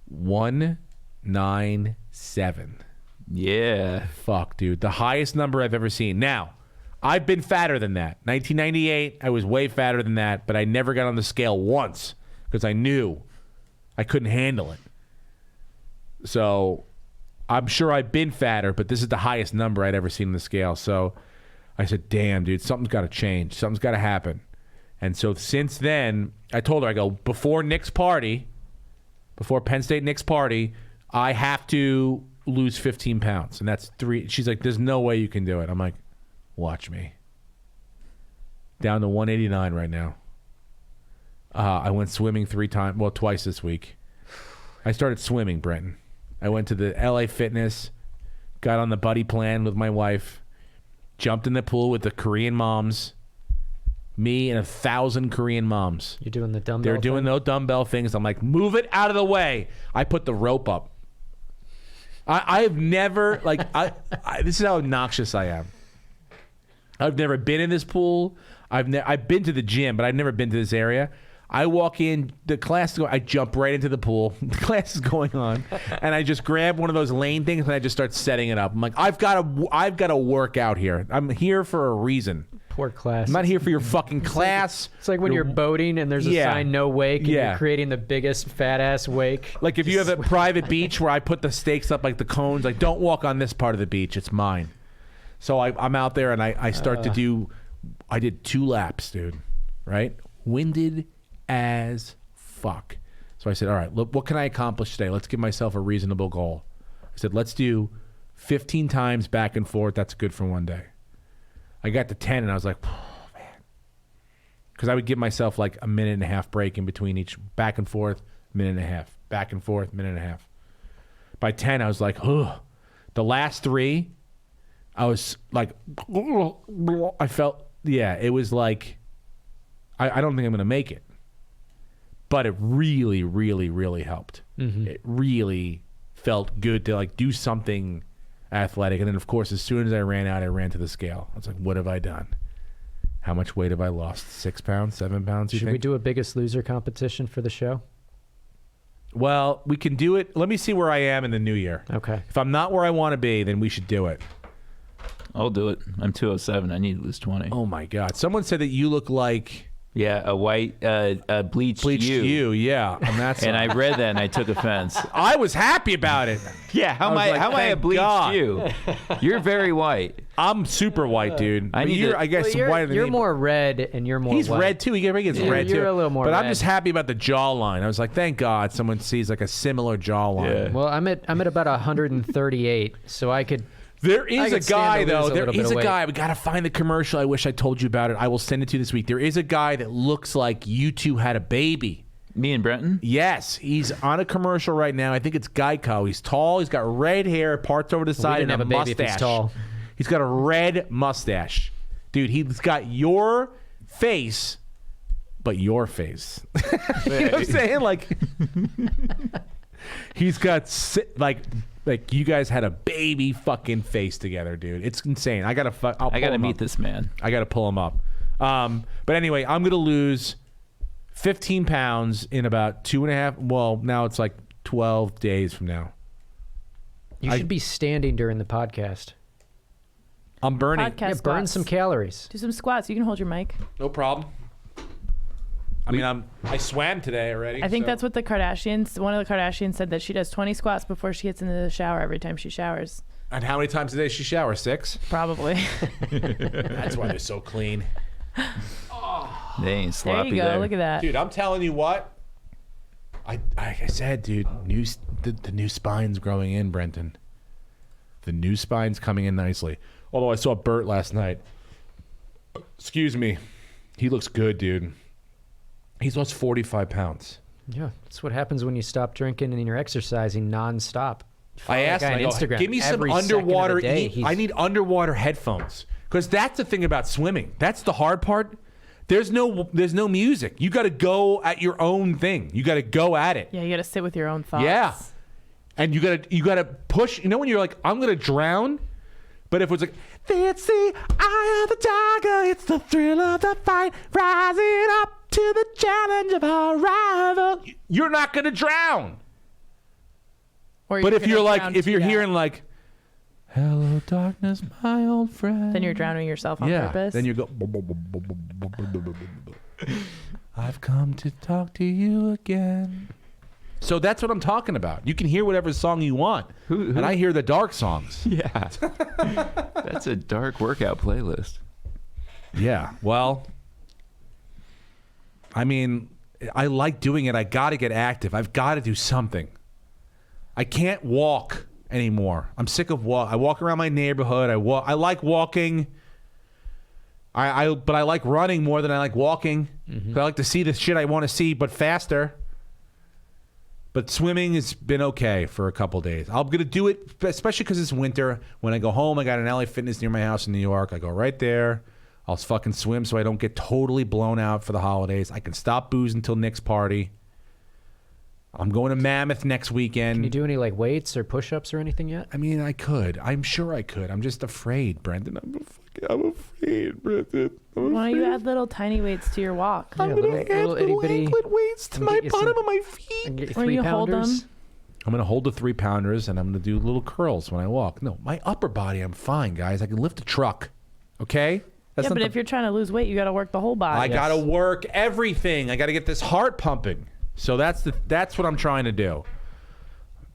197. Yeah. Fuck, dude. The highest number I've ever seen. Now, I've been fatter than that. 1998, I was way fatter than that, but I never got on the scale once because I knew I couldn't handle it. So I'm sure I've been fatter, but this is the highest number I'd ever seen on the scale. So I said, damn, dude, something's got to change. Something's got to happen. And so since then, I told her, I go, before Penn State Nick's party, I have to lose 15 pounds. And that's 3. She's like, there's no way you can do it. I'm like, watch me. Down to 189 right now. I went swimming twice this week. I started swimming, Brenton. I went to the LA Fitness, got on the buddy plan with my wife, jumped in the pool with the Korean moms, me and 1,000 Korean moms. You're doing the dumbbell They're doing those dumbbell things. I'm like, move it out of the way. I put the rope up. I have never, like, this is how obnoxious I am. I've never been in this pool. I've been to the gym, but I've never been to this area. I walk in, the class, I jump right into the pool. The class is going on, and I just grab one of those lane things and I just start setting it up. I'm like, I've got to work out here. I'm here for a reason. Poor class. I'm not here for your fucking class. It's like when you're boating and there's a sign no wake, and Yeah. you're creating the biggest fat ass wake. Like if you have a private beach where I put the stakes up, like the cones, like don't walk on this part of the beach. It's mine. So I'm out there and I start to do. I did 2 laps, dude. Right, winded as fuck. So I said, all right, look, what can I accomplish today? Let's give myself a reasonable goal. I said, let's do 15 times back and forth. That's good for one day. I got to 10 and I was like, oh, man. Because I would give myself like a minute and a half break in between each back and forth, minute and a half, back and forth, minute and a half. By 10, I was like, ugh. The last 3, I was like, I felt, it was like, I don't think I'm going to make it. But it really, really, really helped. Mm-hmm. It really felt good to like do something athletic. And then, of course, as soon as I ran out, I ran to the scale. I was like, what have I done? How much weight have I lost? 6 pounds, 7 pounds, you Should think? we do a Biggest Loser competition for the show? Well, we can do it. Let me see where I am in the new year. Okay. If I'm not where I want to be, then we should do it. I'll do it. I'm 207. I need to lose 20. Oh, my God. Someone said that you look like... Yeah, a white bleached you, yeah. And that's and I read that and I took offense. I was happy about it. Yeah, how am I a thank bleached God. you? You're very white. I'm super white, dude. I But need you're, to- I guess, Well, whiter than you're me. more red and you're more He's white. red too. He gets red too. You're a little more But I'm red. just happy about the jawline. I was like, thank God someone sees like a similar jawline. Yeah. Well, I'm at about 138, so I could. There I is a could stand guy to lose though. a There little bit is of a weight. guy. We gotta find the commercial. I wish I told you about it. I will send it to you this week. There is a guy that looks like you two had a baby. Me and Brenton? Yes, he's on a commercial right now. I think it's Geico. He's tall. He's got red hair, parts over the side, didn't and have a a baby if mustache. he's tall. He's got a red mustache, dude. He's got your face, but your face. You know what I'm saying? Like, he's got like you guys had a baby fucking face together, dude. It's insane. I gotta meet this man. I gotta pull him up. But anyway, I'm gonna lose 15 pounds in about 2.5. Well, now it's like 12 days from now. You should be standing during the podcast. I'm burning. Podcast Yeah, burn squats. some calories. Do some squats. You can hold your mic. No problem. I mean, I swam today already. I think so- that's what the Kardashians. One of the Kardashians said that she does 20 squats before she gets into the shower every time she showers. And how many times a day she showers? 6? Probably. That's why they're so clean. They ain't There sloppy you go. Look at that. Dude, I'm telling you what. Like I said, dude, the new spine's growing in, Brenton. The new spine's coming in nicely. Although I saw Bert last night. Excuse me. He looks good, dude. He's lost 45 pounds. Yeah, that's what happens when you stop drinking and you're exercising nonstop. I asked him, on I go, Instagram give me some every second of the underwater. day, he's- I need underwater headphones because that's the thing about swimming. That's the hard part. There's no music. You got to go at your own thing. You got to go at it. Yeah, you got to sit with your own thoughts. Yeah. And you gotta push. You know when you're like, I'm gonna drown, but if it's like, it's the eye of the tiger, it's the thrill of the fight, rising up to the challenge of our rival, you're not gonna drown. Or But if gonna you're like, drown if to you're that, hearing like, hello darkness, my old friend, then you're drowning yourself on yeah, purpose. then you go. I've come to talk to you again. So that's what I'm talking about. You can hear whatever song you want, and I hear the dark songs. Yeah. That's a dark workout playlist. Yeah. Well, I mean, I like doing it. I got to get active. I've got to do something. I can't walk anymore. I'm sick of walk. I walk around my neighborhood. I like walking. But I like running more than I like walking. I like to see the shit I want to see, but faster. But swimming has been okay for a couple days. I'm going to do it, especially because it's winter. When I go home, I got an LA Fitness near my house in New York. I go right there. I'll fucking swim so I don't get totally blown out for the holidays. I can stop boozing until Nick's party. I'm going to Mammoth next weekend. Can you do any like weights or push-ups or anything yet? I mean, I could. I'm sure I could. I'm just afraid, Brendan. I'm afraid, Brendan. Why don't you add little tiny weights to your walk? I'm Yeah, going little- to add little little itty-bitty- anklet weights to and my get you some- bottom of my And feet. get When you hold 3-pounders. them. I'm going to hold the 3-pounders, and I'm going to do little curls when I walk. No, my upper body, I'm fine, guys. I can lift a truck. Okay? That's Yeah, not but the- if you're trying to lose weight, you got to work the whole body. I got to work everything. I got to get this heart pumping. So that's what I'm trying to do.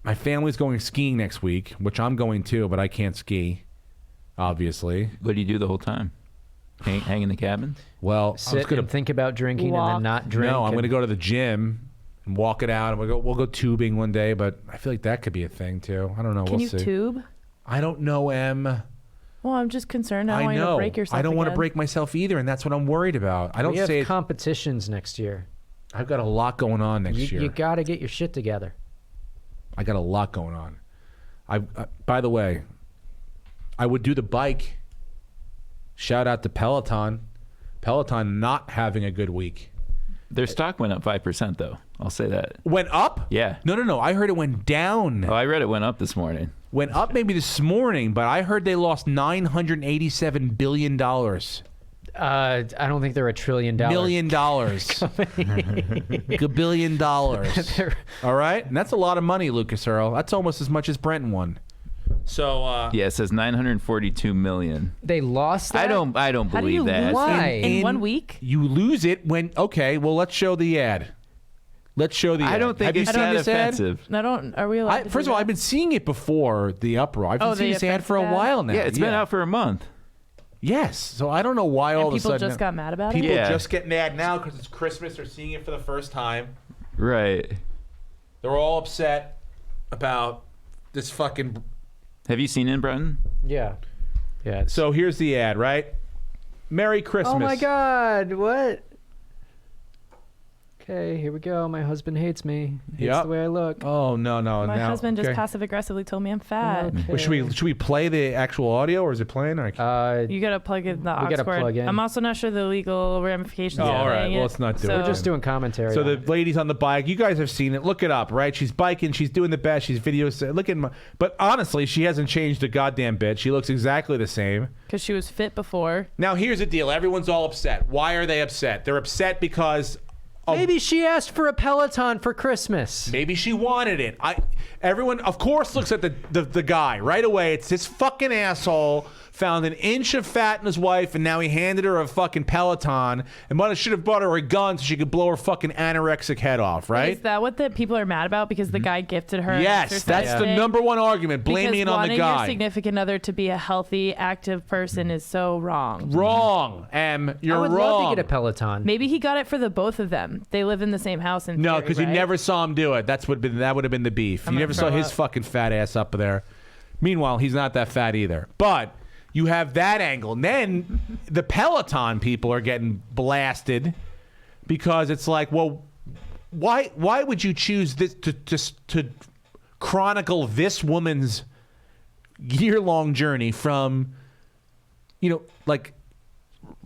My family's going skiing next week, which I'm going too, but I can't ski, obviously. What do you do the whole time? Hang in the cabin? Well, I was Sit gonna and think about drinking and Walk. then not drink. No, I'm and- going to go to the gym and walk it out. And we'll go tubing one day, but I feel like that could be a thing too. I don't know. Can we'll you see. tube? I don't know, Em. Well, I'm just concerned. I I don't want you know. to break yourself. I don't want to again. break myself either, and that's what I'm worried about. I don't We have say it. competitions next year. I've got a lot going on next year. You got to get your shit together. I got a lot going on. By the way, I would do the bike. Shout out to Peloton. Peloton not having a good week. Their stock went up 5%, though. I'll say that. Went up? Yeah. No. I heard it went down. Oh, I read it went up this morning. Went up maybe this morning, but I heard they lost $987 billion. I don't think they're $1 trillion. $1 million. $1 billion. All right? And that's a lot of money, Lucas Earl. That's almost as much as Brenton won. So, Yeah, it says 942 million. They lost that? I don't How do you believe that. lose Why? in 1 week? you lose it when, okay, well, let's show the ad. Let's show the ad. I don't think Have you it's seen that this ad? offensive. I don't. Are we allowed? to First do of all, that? I've been seeing it before the uproar. I've been seeing the this ad for a offensive ad? while now. Yeah, it's been out for a month. Yes. So I don't know why all And of a people sudden just got mad about people it. Yeah. just get mad now because it's Christmas. They're seeing it for the first time. Right. They're all upset about this fucking. Have you seen it, Brenton? Yeah. Yeah. it's- So here's the ad, right? Merry Christmas. Oh my God! What? Okay, here we go. My husband hates me. Hates Yep. the way I look. Oh no. My now, husband just okay. passive aggressively told me I'm fat. Okay. Well, should we play the actual audio or is it playing? Or You gotta plug in the aux gotta cord. plug in. I'm also not sure the legal ramifications. Oh, of all right. playing Well, it. let's not do it. So, We're Just doing commentary. So on the it. lady's on the bike. You guys have seen it. Look it up, right? She's biking. She's doing the best. She's videos. Look at my. But honestly, she hasn't changed a goddamn bit. She looks exactly the same. because she was fit before. Now here's the deal. Everyone's all upset. Why are they upset? They're upset because Maybe she asked for a Peloton for Christmas. Maybe she wanted it. Everyone, of course, looks at the guy right away. It's this fucking asshole found an inch of fat in his wife, and now he handed her a fucking Peloton, and should have bought her a gun so she could blow her fucking anorexic head off, right? Is that what the people are mad about? Because the guy gifted her? Yes, that's the number one argument. Blaming it on the Because wanting guy. your significant other to be a healthy, active person is so wrong. Wrong, you're I would wrong. love to get a Peloton. Maybe he got it for the both of them. They live in the same house. No, because you never saw him do it. That would have been the beef. You gonna never saw throw his up. fucking fat ass up there. Meanwhile, he's not that fat either. But you have that angle. And then the Peloton people are getting blasted because it's like, well, why would you choose this to chronicle this woman's year-long journey from, like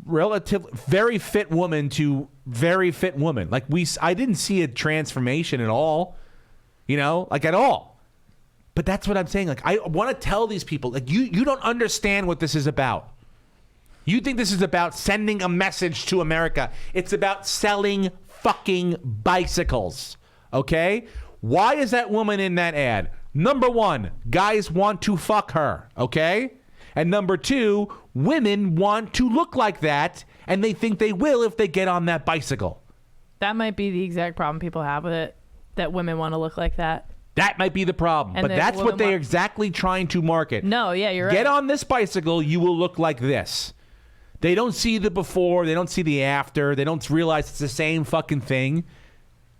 relative very fit woman to very fit woman? Like I didn't see a transformation at all, like at all. But that's what I'm saying. Like, I want to tell these people, like, you don't understand what this is about. You think this is about sending a message to America. It's about selling fucking bicycles. Okay? Why is that woman in that ad? Number one, guys want to fuck her. Okay? And number two, women want to look like that, and they think they will if they get on that bicycle. That might be the exact problem people have with it, that women want to look like that. That might be the problem. And but the that's what woman they're want- exactly trying to market. No, yeah, you're right. Get on this bicycle, you will look like this. They don't see the before, they don't see the after, they don't realize it's the same fucking thing,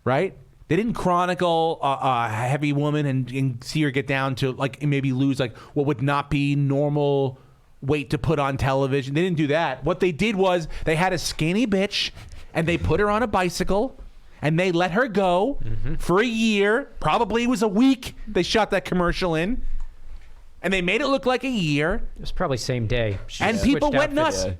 right? They didn't chronicle a heavy woman and see her get down to, like, maybe lose, like, what would not be normal weight to put on television. They didn't do that. What they did was they had a skinny bitch and they put her on a bicycle and they let her go for a year. Probably it was a week they shot that commercial in. And they made it look like a year. It was probably same day. She And switched people went outfits. nuts.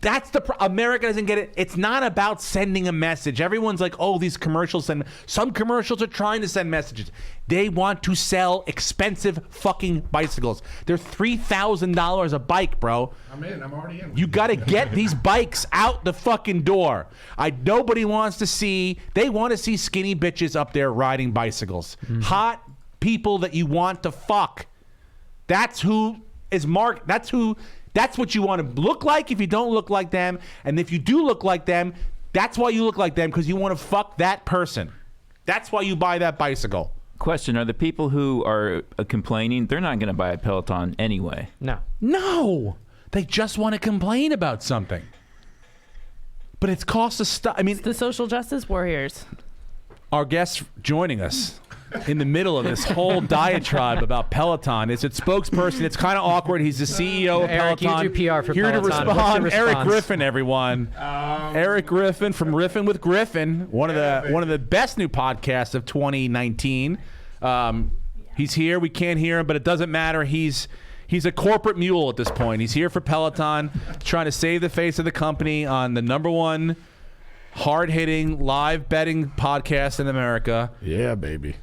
That's America doesn't get it. It's not about sending a message. Everyone's like, oh, these commercials some commercials are trying to send messages. They want to sell expensive fucking bicycles. They're $3,000 a bike, bro. I'm in. I'm already in. You got to get these bikes out the fucking door. Nobody wants to see. They want to see skinny bitches up there riding bicycles. Hot people that you want to fuck. That's who is Mark. That's what you want to look like if you don't look like them. And if you do look like them, that's why you look like them, because you want to fuck that person. That's why you buy that bicycle. Question: are the people who are complaining? They're not going to buy a Peloton anyway. No. They just want to complain about something. But it's cost us stuff. I mean, The social justice warriors. our guest joining us in the middle of this whole diatribe about Peloton is its spokesperson. It's kind of awkward. He's the CEO of Eric, you Peloton. do PR for Here to Peloton. What's respond, your Erik response? Griffin, everyone. Erik Griffin from Riffin with Griffin, one of the best new podcasts of 2019. He's here. We can't hear him, but it doesn't matter. He's a corporate mule at this point. He's here for Peloton, trying to save the face of the company on the number one hard-hitting live betting podcast in America. Yeah, baby.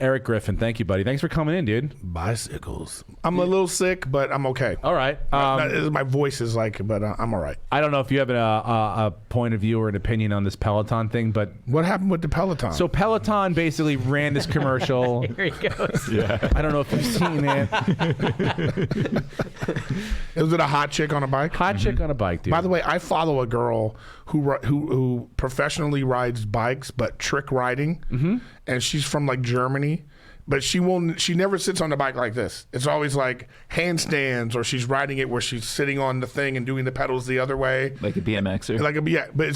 Erik Griffin, thank you, buddy. Thanks for coming in, dude. Bicycles. I'm a little sick, but I'm okay. All right. My voice is like, but I'm all right. I don't know if you have a point of view or an opinion on this Peloton thing, but What happened with the Peloton? so Peloton basically ran this commercial. Here he goes. I don't know if you've seen it. Was it a hot chick on a bike? Hot chick on a bike, dude. By the way, I follow a girl who professionally rides bikes, but trick riding, and she's from like Germany. But she never sits on the bike like this. It's always like handstands, or she's riding it where she's sitting on the thing and doing the pedals the other way. Like a BMXer. But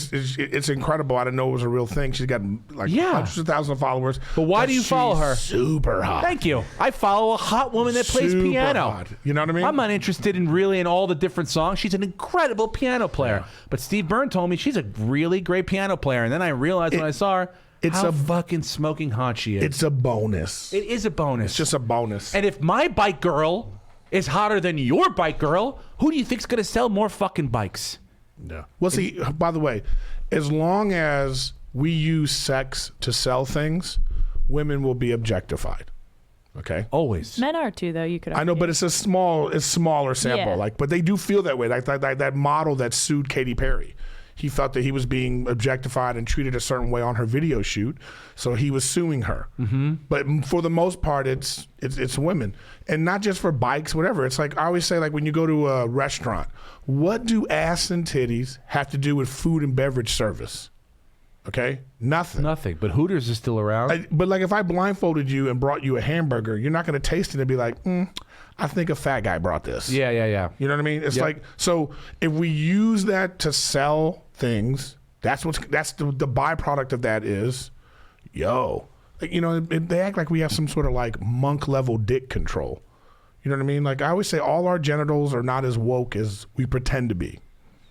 it's incredible. I didn't know it was a real thing. She's got like hundreds of thousands of followers. But why do you follow she's her? Super hot. Thank you. I follow a hot woman that plays Super piano. hot. You know what I mean? I'm not interested in all the different songs. She's an incredible piano player. But Steve Byrne told me she's a really great piano player. And then I realized when I saw her, how fucking smoking hot she is. It's a bonus. It is a bonus. It's just a bonus. And if my bike girl is hotter than your bike girl, who do you think's going to sell more fucking bikes? Yeah. Well, see, by the way, as long as we use sex to sell things, women will be objectified. Okay. Always. Men are too, though. You could. I know, but it's smaller sample. Yeah. But they do feel that way. Like that model that sued Katy Perry. he felt that he was being objectified and treated a certain way on her video shoot, so he was suing her. Mm-hmm. But for the most part, it's women, and not just for bikes, whatever. It's like I always say, like when you go to a restaurant, what do ass and titties have to do with food and beverage service? Okay, nothing. Nothing. But Hooters is still around. But like if I blindfolded you and brought you a hamburger, you're not going to taste it and be like, I think a fat guy brought this. Yeah. You know what I mean? It's like, so if we use that to sell things, that's the byproduct of that is, like, you know, they act like we have some sort of like monk level dick control. You know what I mean? Like I always say, all our genitals are not as woke as we pretend to be.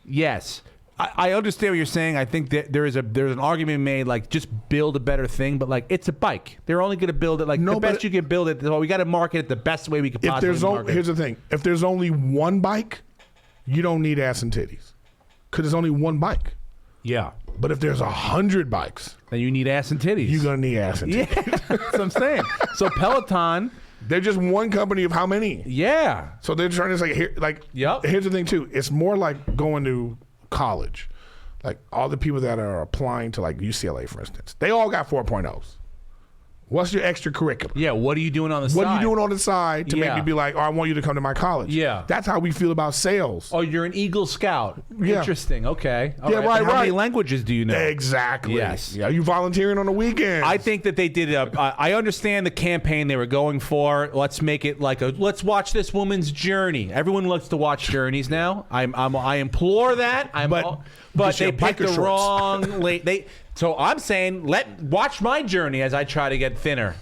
Yes. I understand what you're saying. I think that there's an argument made, like, just build a better thing, but like it's a bike. They're only going to build it like the best you can build it. So we got to market it the best way we can possibly market it. Here's the thing: if there's only one bike, you don't need ass and titties, because there's only one bike. Yeah. But if there's 100 bikes, then you need ass and titties. You're gonna need ass and titties. Yeah, that's what I'm saying. So Peloton, they're just one company of how many? Yeah. So they're trying to say here's the thing too. It's more like going to college. Like all the people that are applying to like UCLA, for instance, they all got 4.0s. What's your extracurricular? Yeah, what are you doing on the side? What are you doing on the side to make me be like, I want you to come to my college? Yeah. That's how we feel about sales. Oh, you're an Eagle Scout. Yeah. Interesting. Okay. All right. How many languages do you know? Exactly. Yes. Yeah. Are you volunteering on the weekends? I think that they did. I understand the campaign they were going for. Let's make it like let's watch this woman's journey. Everyone loves to watch journeys now. I implore that. But they picked the wrong. So I'm saying, watch my journey as I try to get thinner.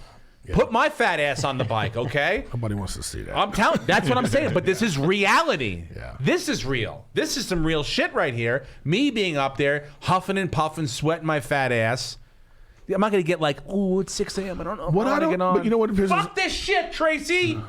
Yeah. Put my fat ass on the bike, okay? Nobody wants to see that. I'm telling. That's what I'm saying. But this is reality. Yeah. This is real. This is some real shit right here. Me being up there, huffing and puffing, sweating my fat ass. I'm not gonna get like, oh, it's 6 a.m. I don't know. What I don't. But you know what? Fuck this shit, Tracy.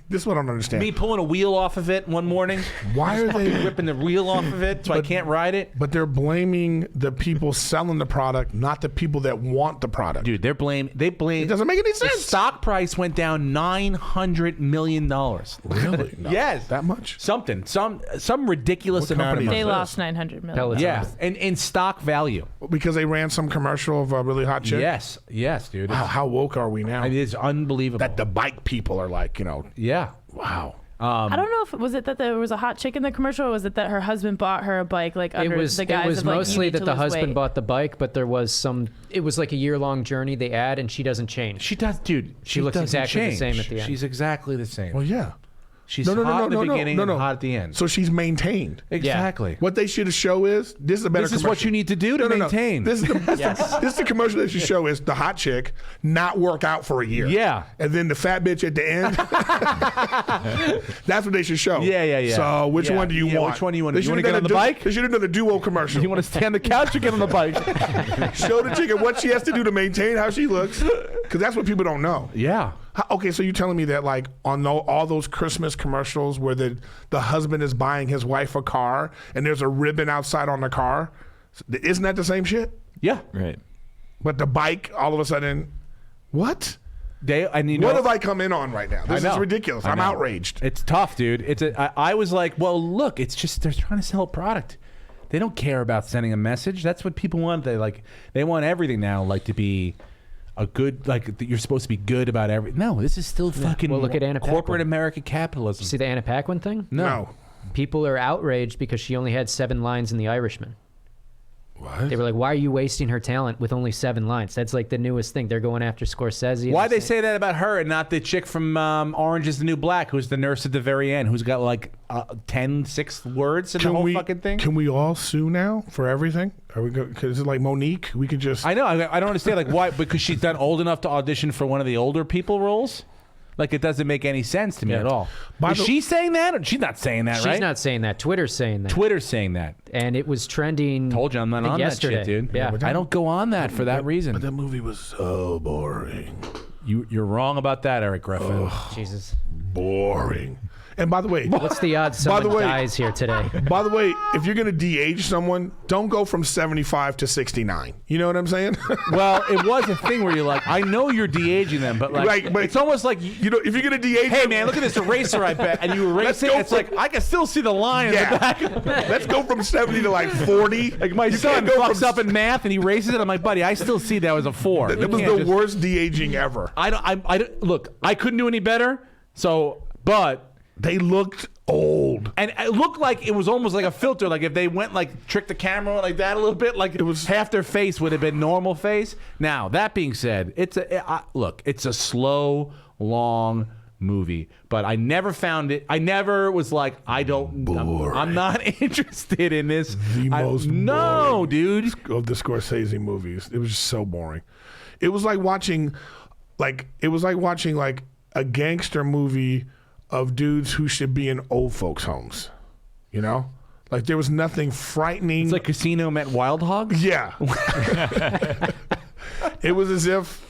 This is what I don't understand. Me pulling a wheel off of it one morning. Why are they ripping the wheel off of it so I can't ride it? But they're blaming the people selling the product, not the people that want the product. Dude, they blame. It doesn't make any sense. The stock price went down $900 million. Really? No, yes. That much? Something. Some ridiculous amount of money. They lost $900 million. Peloton. Yeah, and in stock value. Because they ran some commercial of a really hot chick? Yes, dude. Wow, how woke are we now? It is unbelievable. That the bike people are like, Yeah. Wow. I don't know if was it that there was a hot chick in the commercial, or was it that her husband bought her a bike like under the guise It was of like, mostly you need that to the lose husband weight. bought the bike, but there was it was like a year-long journey they add, and she doesn't change. She does, dude. She looks doesn't exactly the change. same at the end. She's exactly the same. Well, yeah. She's hot at the beginning and hot at the end. So she's maintained. Exactly. What they should show is, this is a better This is commercial. what you need to do to maintain. This is the commercial they should show is the hot chick not work out for a year. Yeah. And then the fat bitch at the end. That's what they should show. Yeah. So which one do you want? Which one do you want? They You want to should've get on the done bike? They should have done a duo commercial. You want to stay on the couch or get on the bike? Show the chick what she has to do to maintain how she looks. Because that's what people don't know. Yeah. Okay, so you're telling me that like on all those Christmas commercials where the husband is buying his wife a car and there's a ribbon outside on the car, isn't that the same shit? Yeah. Right. But the bike, all of a sudden, what? What have I come in on right now? This is ridiculous. I'm outraged. It's tough, dude. I was like, well, look, it's just they're trying to sell a product. They don't care about sending a message. That's what people want. They want everything now, like to be a good, like you're supposed to be good about everything. No, this is still fucking Well, look at Anna corporate Paquin. American capitalism. See the Anna Paquin thing? No. People are outraged because she only had 7 lines in The Irishman. What? They were like, why are you wasting her talent with only 7 lines? That's like the newest thing. They're going after Scorsese. Why they say that about her and not the chick from Orange is the New Black, who's the nurse at the very end, who's got like 6 words in the whole fucking thing? Can we all sue now for everything? Are we? Because it's like Monique. We can just. I know. I don't understand. Like, why? Because she's done old enough to audition for one of the older people roles? Like, it doesn't make any sense to me at all. Is she saying that? Or she's not saying that, right? She's not saying that. Twitter's saying that. Twitter's saying that. And it was trending. Told you I'm not on yesterday. that shit, dude. Yeah. I don't go on that for that reason. But that movie was so boring. You're wrong about that, Erik Griffin. Jesus. Boring. And by the way, What's the odds By the someone way- dies here today? by the way, if you're gonna de-age someone, don't go from 75 to 69. You know what I'm saying? Well, it was a thing where you're like, I know you're de-aging them, but like, Right, but it's almost like, you know, if you're gonna de-age, hey them- man, look at this eraser I bet, and you erase Let's it. go It's for- like I can still see the line in the Yeah. back. Let's go from 70 to like 40. Like my You son can't go fucks from- up in math and he erases it. I'm like, buddy, I still see that was a 4. That You was can't the just- worst de-aging ever. I don't. Look, I couldn't do any better. So, but. They looked old. And it looked like it was almost like a filter. Like if they went like tricked the camera like that a little bit, like it was half their face would have been normal face. Now that being said, it's a slow, long movie. But I never found it. I never was like I'm not interested in this. The most boring dude. of the Scorsese movies. It was just so boring. It was like watching, like a gangster movie of dudes who should be in old folks' homes. You know? Like there was nothing frightening. It's like Casino met Wild Hogs. Yeah. It was as if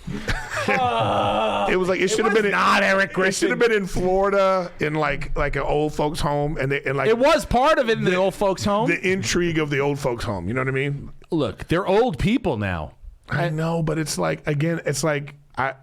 it was like it should have been not Erik Griffin. It should have been in Florida in like an old folks' home, and like It was part of it in the old folks' home. the intrigue of the old folks' home. You know what I mean? Look, they're old people now. I know, but it's like again, it's like I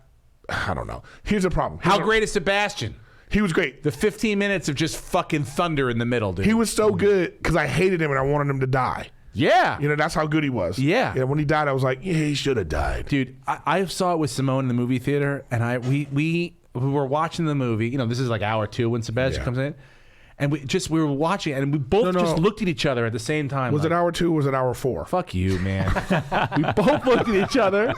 don't know. Here's the problem. How great is Sebastian? He was great. The 15 minutes of just fucking thunder in the middle, dude. He was so good because I hated him and I wanted him to die. Yeah. You know, that's how good he was. Yeah. When he died, I was like, yeah, he should have died. Dude, I saw it with Simone in the movie theater, and we were watching the movie. You know, this is like hour 2 when Sebastian comes in. And we were watching it, and we both just looked at each other at the same time. Was like, it hour 2 or was it hour 4? Fuck you, man. We both looked at each other.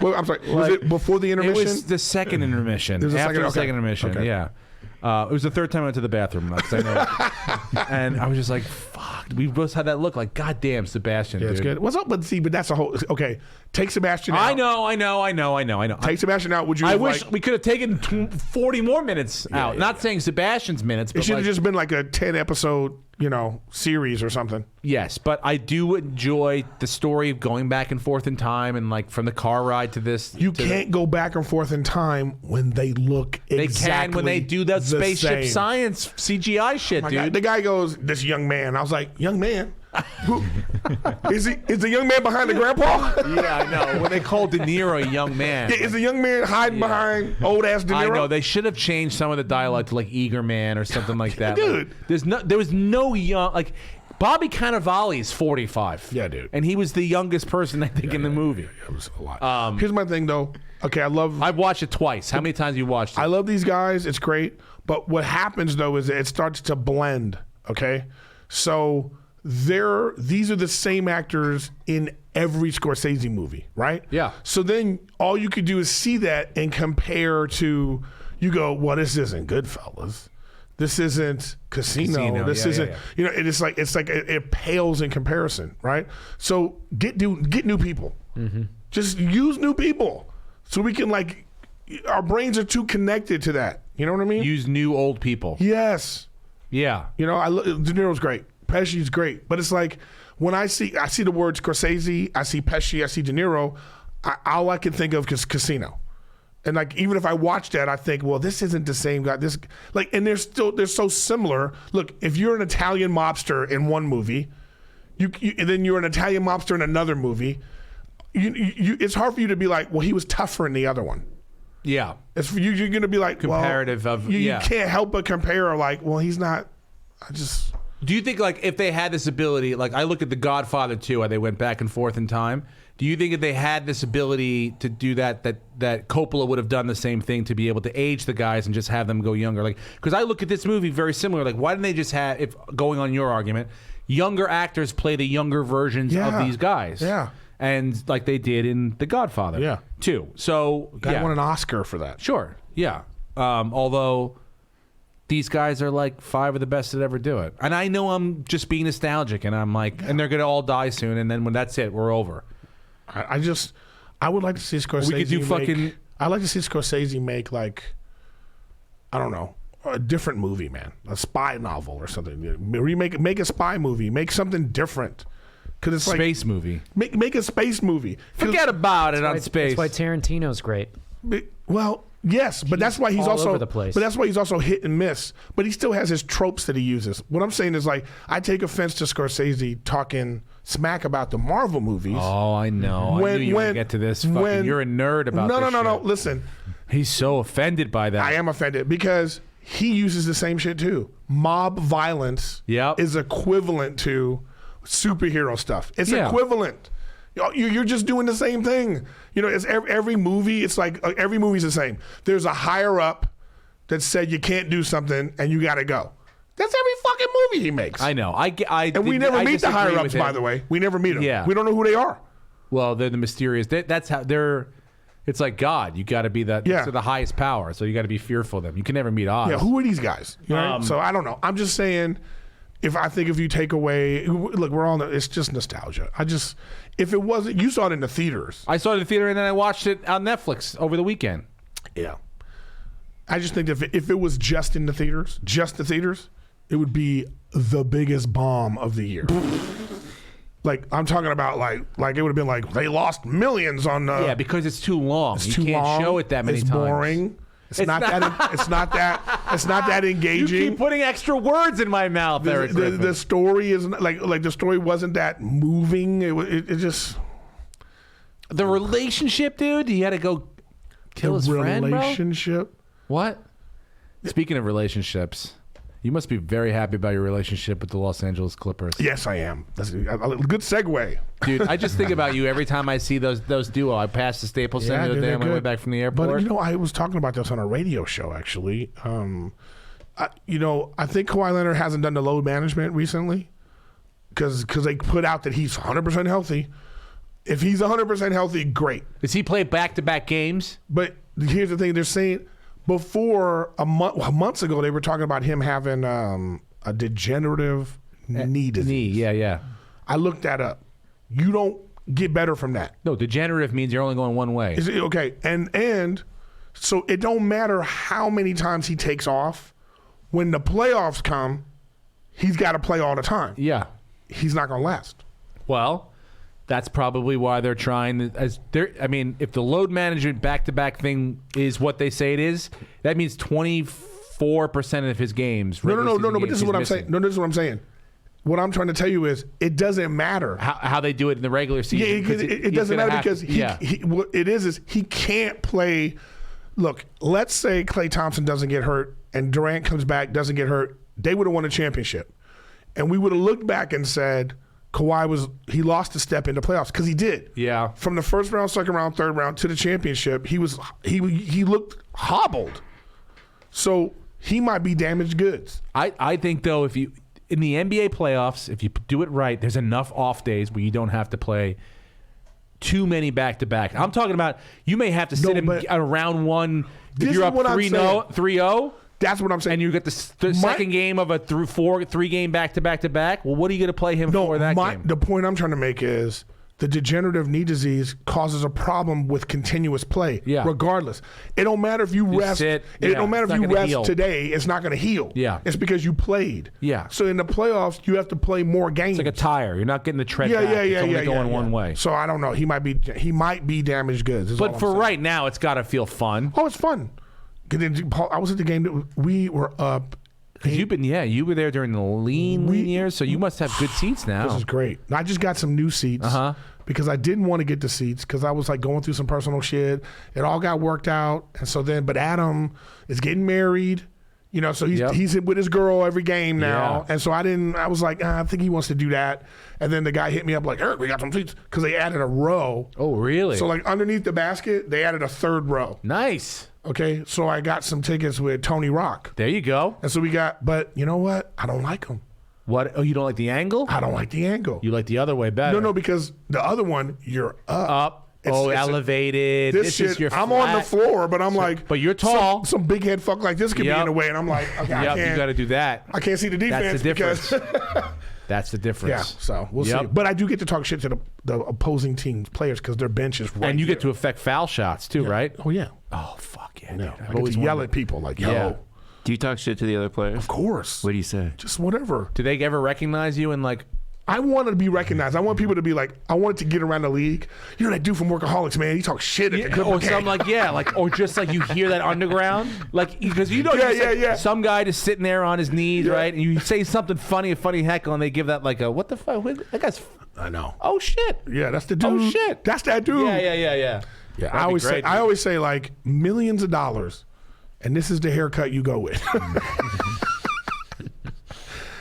Well, I'm sorry. Was it before the intermission? It was the second intermission. was a After second- the okay. second intermission, Okay. yeah. It was the third time I went to the bathroom. Because I know. And I was just like, fuck. We both had that look like, God damn, Sebastian, Yeah, dude. it's good. What's up? But see, but that's a whole. Okay, take Sebastian out. I know. Take Sebastian out. Would you? I have, wish like, we could have taken 40 more minutes out. Not saying Sebastian's minutes, it but should like, have just been like a 10-episode, series or something. yes. But I do enjoy the story of going back and forth in time, and like from the car ride to this. You can't go back and forth in time when they look They exactly can when they do that the spaceship same. science CGI shit, My dude. God, the guy goes, "This young man." I was like, "Young man? Who is he? Is the young man behind the grandpa? Yeah, I know. When they called De Niro a young man. Is the young man hiding behind old ass De Niro?" I know they should have changed some of the dialogue to like eager man or something like that. Dude. Like, there was no young like Bobby Cannavale's 45. Yeah, dude. And he was the youngest person I think in the movie. It was a lot. Here's my thing though. Okay, I've watched it twice. How many times have you watched it? I love these guys. It's great. But what happens though is it starts to blend. Okay, so these are the same actors in every Scorsese movie, right? Yeah. So then all you could do is see that and compare to. You go, well, this isn't Goodfellas. This isn't Casino. This yeah, isn't. yeah. It's like it pales in comparison, right? So get new people. Mm-hmm. Just use new people so we can like. Our brains are too connected to that. You know what I mean? Use new old people. Yes. Yeah. De Niro's great. Pesci's great. But it's like when I see the word Scorsese, I see Pesci, I see De Niro, all I can think of is Casino. And like even if I watch that, I think, well, this isn't the same guy. This like, and they're so similar. Look, if you're an Italian mobster in one movie, and then you're an Italian mobster in another movie, it's hard for you to be like, well, he was tougher in the other one. Yeah. It's for you. You're going to be like Comparative well, of you can't help but compare. Like, well, he's not. Do you think like if they had this ability, like I look at The Godfather 2, how they went back and forth in time. Do you think if they had this ability to do that Coppola would have done the same thing to be able to age the guys and just have them go younger? Like, because I look at this movie very similar. Like, why didn't they just have, if going on your argument, younger actors play the younger versions of these guys? Yeah. And like they did in The Godfather 2. So Guy won an Oscar for that. Sure. Yeah. Although these guys are like 5 of the best that ever do it. And I know I'm just being nostalgic and I'm like, and they're going to all die soon. And then when that's it, we're over. I would like to see Scorsese. We could do fucking. I'd like to see Scorsese make like, I don't know, a different movie, man, a spy novel or something. Make a spy movie, make something different. Because it's space movie. Make a space movie. Forget about it on space. That's why Tarantino's great. Well, Yes, but that's why he's all also over the place. But that's why he's also hit and miss. But he still has his tropes that he uses. What I'm saying is, like, I take offense to Scorsese talking smack about the Marvel movies. Oh, I know. I knew you were going to get to this. You're a nerd about this No. shit. Listen, He's so offended by that. I am offended because he uses the same shit too. Mob violence is equivalent to superhero stuff. It's equivalent. You're just doing the same thing. You know, it's every movie. It's like every movie's the same. There's a higher up that said you can't do something and you got to go. That's every fucking movie he makes. I know. And we never meet the higher ups, by the way. We never meet them. Yeah. We don't know who they are. Well, they're the mysterious. That's how they're. It's like God. You got to be the highest power. So you got to be fearful of them. You can never meet Oz. Yeah. Who are these guys? You know? So I don't know. I'm just saying. If you take away, look, it's just nostalgia. If it wasn't, you saw it in the theaters. I saw it in the theater and then I watched it on Netflix over the weekend. Yeah. I just think that if it was just in the theaters, it would be the biggest bomb of the year. Like, I'm talking about like it would have been like they lost millions on. Yeah, because it's too long. It's you too can't long. show it that many it's times. Boring. It's not that engaging. You keep putting extra words in my mouth, Erik Griffin. The story is like the story wasn't that moving. It just the relationship, dude. He had to go kill his friend, bro. Relationship. What? Speaking of relationships, you must be very happy about your relationship with the Los Angeles Clippers. Yes, I am. That's a good segue. Dude, I just think about you every time I see those duo. I passed the Staples Center the other day on my way back from the airport. But, I was talking about this on a radio show, actually. I think Kawhi Leonard hasn't done the load management recently because they put out that he's 100% healthy. If he's 100% healthy, great. Does he play back-to-back games? But here's the thing. They're saying before months ago, they were talking about him having a degenerative knee disease. Yeah. I looked that up. You don't get better from that. No, degenerative means you're only going one way. Okay, and so it don't matter how many times he takes off. When the playoffs come, he's got to play all the time. Yeah. He's not going to last. Well, that's probably why they're trying. If the load management back-to-back thing is what they say it is, that means 24% of his games. No. But this is what I'm saying. No, this is what I'm saying. What I'm trying to tell you is it doesn't matter how they do it in the regular season. Yeah, it doesn't matter because what it is he can't play. Look, let's say Klay Thompson doesn't get hurt and Durant comes back, doesn't get hurt. They would have won a championship. And we would have looked back and said he lost a step into playoffs because he did. Yeah. From the first round, second round, third round to the championship, he looked hobbled. So he might be damaged goods. I think though, if you in the NBA playoffs, if you do it right, there's enough off days where you don't have to play too many back-to-back. I'm talking about you may have to sit him around one. If you're up 3-0. That's what I'm saying. And you get the second game of a 3-game back-to-back-to-back. Well, what are you going to play him for that game? The point I'm trying to make is the degenerative knee disease causes a problem with continuous play. Yeah. Regardless, it don't matter if you rest. It don't matter if you rest today. It's not going to heal. Yeah. It's because you played. Yeah. So in the playoffs, you have to play more games. It's like a tire. You're not getting the tread back. It's only going one way. So I don't know. He might be damaged goods. But for right now, it's got to feel fun. Oh, it's fun. I was at the game that we were up. You were there during the lean years, so you must have good seats now. This is great. I just got some new seats because I didn't want to get the seats because I was like going through some personal shit. It all got worked out, and but Adam is getting married, so he's with his girl every game now, and so I was like, I think he wants to do that, and then the guy hit me up like, Erik, we got some seats because they added a row. Oh, really? So like underneath the basket, they added a third row. Nice. Okay, so I got some tickets with Tony Rock. There you go. And so but you know what? I don't like them. What? Oh, you don't like the angle? I don't like the angle. You like the other way better. No, because the other one, you're up. It's elevated. This shit, is your I'm on the floor, but I'm like. But you're tall. Some big head fuck like this could be in the way, and I'm like, okay, I can't. You got to do that. I can't see the defense. That's the difference. Because That's the difference. Yeah, so we'll see. But I do get to talk shit to the opposing team's players because their bench is right And you here. get to affect foul shots too, right? Oh, yeah. Oh, fuck yeah. No, Dude. I get to yell at people like, yo. Yeah. Do you talk shit to the other players? Of course. What do you say? Just whatever. Do they ever recognize you and like, I want to be recognized. I want people to be like, I want it to get around the league. You know that dude from Workaholics, man. He talks shit at the Clipper or game. something or just like you hear that underground, like because some guy just sitting there on his knees, right? And you say something funny, a funny heckle, and they give that like a what the fuck? That guy's. I know. Oh shit. Yeah, that's the dude. Oh shit. That's that dude. Yeah. Yeah, I always say like millions of dollars, and this is the haircut you go with.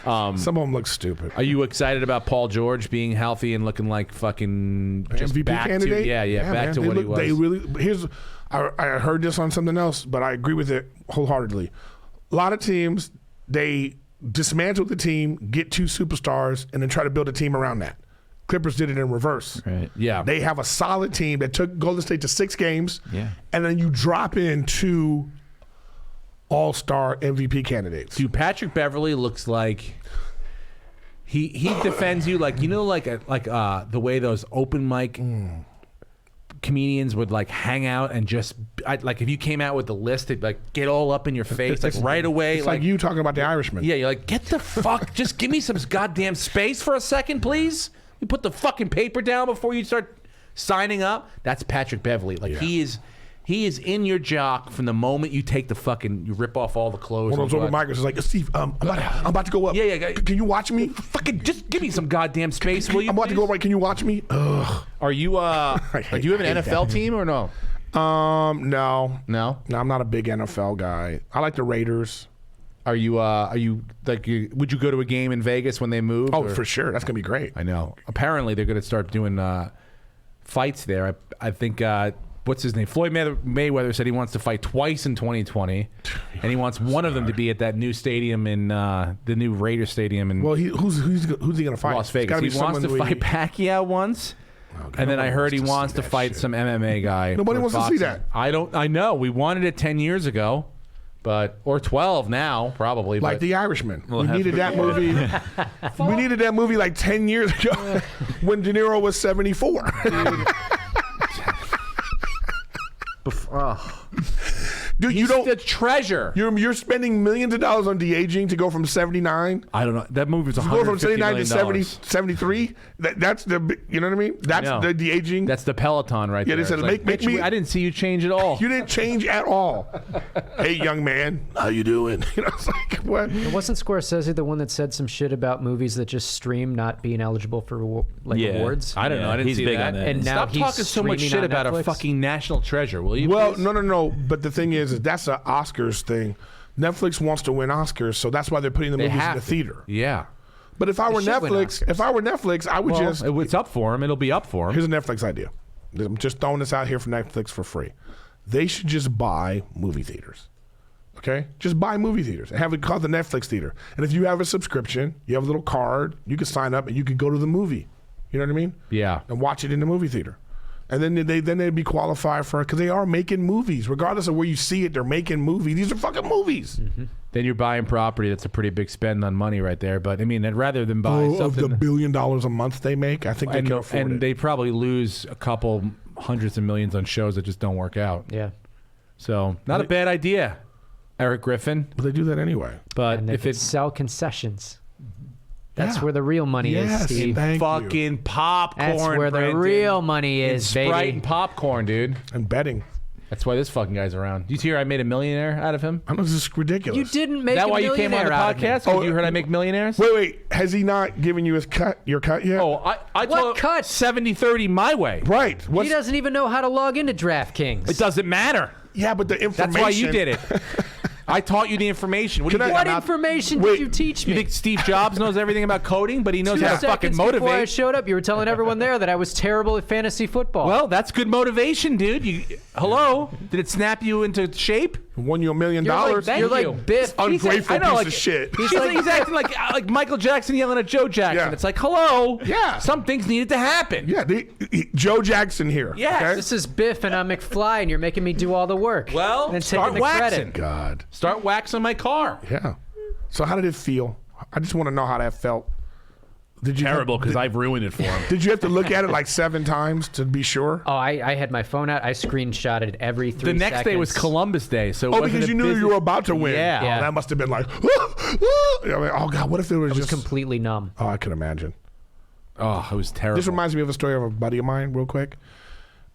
Some of them look stupid. Are you excited about Paul George being healthy and looking like fucking just MVP back candidate? to back to what he was? They really. I heard this on something else, but I agree with it wholeheartedly. A lot of teams, they dismantle the team, get 2 superstars, and then try to build a team around that. Clippers did it in reverse. Right. Yeah. They have a solid team that took Golden State to 6 games, and then you drop in 2 all-star MVP candidates. Dude, Patrick Beverly looks like he defends you like the way those open mic comedians would like hang out and just like if you came out with the list, they'd like get all up in your face like right away. It's like you talking about the Irishman. Yeah, you're like, get the fuck, just give me some goddamn space for a second, please. You put the fucking paper down before you start signing up. That's Patrick Beverly. Like he is in your jock from the moment you take you rip off all the clothes. One of those open micers is like, Steve, I'm about to go up. Yeah. Can you watch me? Fucking just give me some goddamn space, will you? I'm about to please? go right. Can you watch me? Ugh. Are you do you have an NFL team or no? No. No, I'm not a big NFL guy. I like the Raiders. Are you would you go to a game in Vegas when they move? Oh, for sure. That's gonna be great. I know. Apparently, they're going to start doing fights there. I think what's his name? Floyd Mayweather said he wants to fight twice in 2020, and he wants one of them to be at that new stadium in the new Raiders stadium in. Well, who's he gonna fight? Las Vegas. He wants to fight Pacquiao once. Okay. And then I heard he wants to fight some MMA guy. Nobody wants to see that. I know. We wanted it 10 years ago. Or 12 now, probably. Like The Irishman. We needed that movie. We needed that movie like 10 years ago when De Niro was 74. Dude, He's the treasure. You're spending millions of dollars on de-aging to go from 79. I don't know. That movie's $150 go from 79 million. to 73. That's the, you know what I mean? That's the de-aging. That's the Peloton right there. Yeah, they said, make me. I didn't see you change at all. You didn't change at all. Hey, young man, how you doing? You know, it's like, what? Wasn't Scorsese the one that said some shit about movies that just stream not being eligible for awards? I don't know. I didn't he's see big that. on that. And now Stop talking so much shit about a fucking national treasure, will you? Well, please? no. But the thing is that's an Oscars thing. Netflix wants to win Oscars, so that's why they're putting the movies in the theater. Yeah. But if I were Netflix, I would just. It's up for him. It'll be up for him. Here's a Netflix idea. I'm just throwing this out here for Netflix for free. They should just buy movie theaters. Okay? Just buy movie theaters and have it called the Netflix theater. And if you have a subscription, you have a little card, you can sign up and you can go to the movie. You know what I mean? Yeah. And watch it in the movie theater. And then they'd be qualified for it because they are making movies. Regardless of where you see it, they're making movies. These are fucking movies. Mm-hmm. Then you're buying property. That's a pretty big spend on money right there. But I mean, I'd rather than buy of something. the $1 billion a month they make, I think they can afford it. And they probably lose a couple hundreds of millions on shows that just don't work out. Yeah. So not a bad idea, Erik Griffin. But they do that anyway. But And if they it's sell concessions. That's Yeah. where the real money Yes, is, Steve. thank you. fucking popcorn, That's where the Brenton. real money is, It's baby. Sprite and popcorn, dude. And betting. That's why this fucking guy's around. Do you hear I made a millionaire out of him? I know this is ridiculous. You didn't make Is that a why you came on the millionaire out of me. podcast? Because you heard I make millionaires? Wait. Has he not given you your cut yet? Oh, I What told cut? 70-30 my way. Right. He doesn't even know how to log into DraftKings. It doesn't matter. Yeah, but the information. That's why you did it. I taught you the information. What do you think? What I'm not- information Wait, did you teach me? You think Steve Jobs knows everything about coding, but he knows 2 how to fucking seconds before I motivate? showed up, you were telling everyone there that I was terrible at fantasy football. Well, that's good motivation, dude. Hello? Did it snap you into shape? Won you $1 million. you're Thank like you. Biff. Ungrateful I know, piece like- of shit. He's acting like Michael Jackson yelling at Joe Jackson. Yeah. It's like, hello. Yeah. Some things needed to happen. Yeah, Joe Jackson here. Yes. Okay? This is Biff and I'm McFly, and you're making me do all the work. Well, and then start taking the waxing. credit. God. Start waxing my car. Yeah. So how did it feel? I just want to know how that felt. Did you Terrible, because I've ruined it for him. Did you have to look at it like 7 times to be sure? Oh, I had my phone out. I screenshotted every 3 The seconds. next day was Columbus Day, so it Oh, wasn't because a you knew business- you were about to win. Yeah. Yeah. Oh, that must have been like, I mean, oh God, what if it was I was just completely numb. Oh, I can imagine. Oh, it was terrible. This reminds me of a story of a buddy of mine, real quick.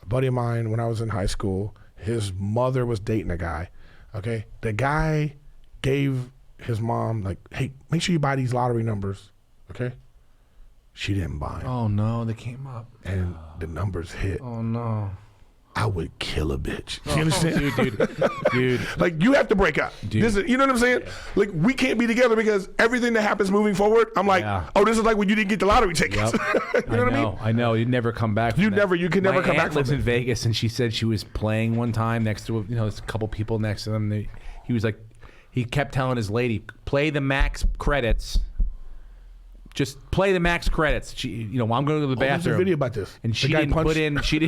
A buddy of mine, when I was in high school, his mother was dating a guy. Okay, the guy gave his mom like, "Hey, make sure you buy these lottery numbers." Okay, she didn't buy them, Oh no, they came up. and the numbers hit. Oh no. I would kill a bitch. You understand? Dude. Like, you have to break up. Dude. This is, you know what I'm saying? Like, we can't be together because everything that happens moving forward, I'm like, Yeah. oh, this is like when you didn't get the lottery tickets. Yep. You know what I mean? I know. You'd never come back. From You that. never- you can never My come aunt back from lives it. in Vegas, and she said she was playing one time next to there's a couple people next to them. He was like, he kept telling his lady, play the max credits. Just play the max credits. She, while I'm going to the There's bathroom. a video about this. And The she guy didn't punched- put in. She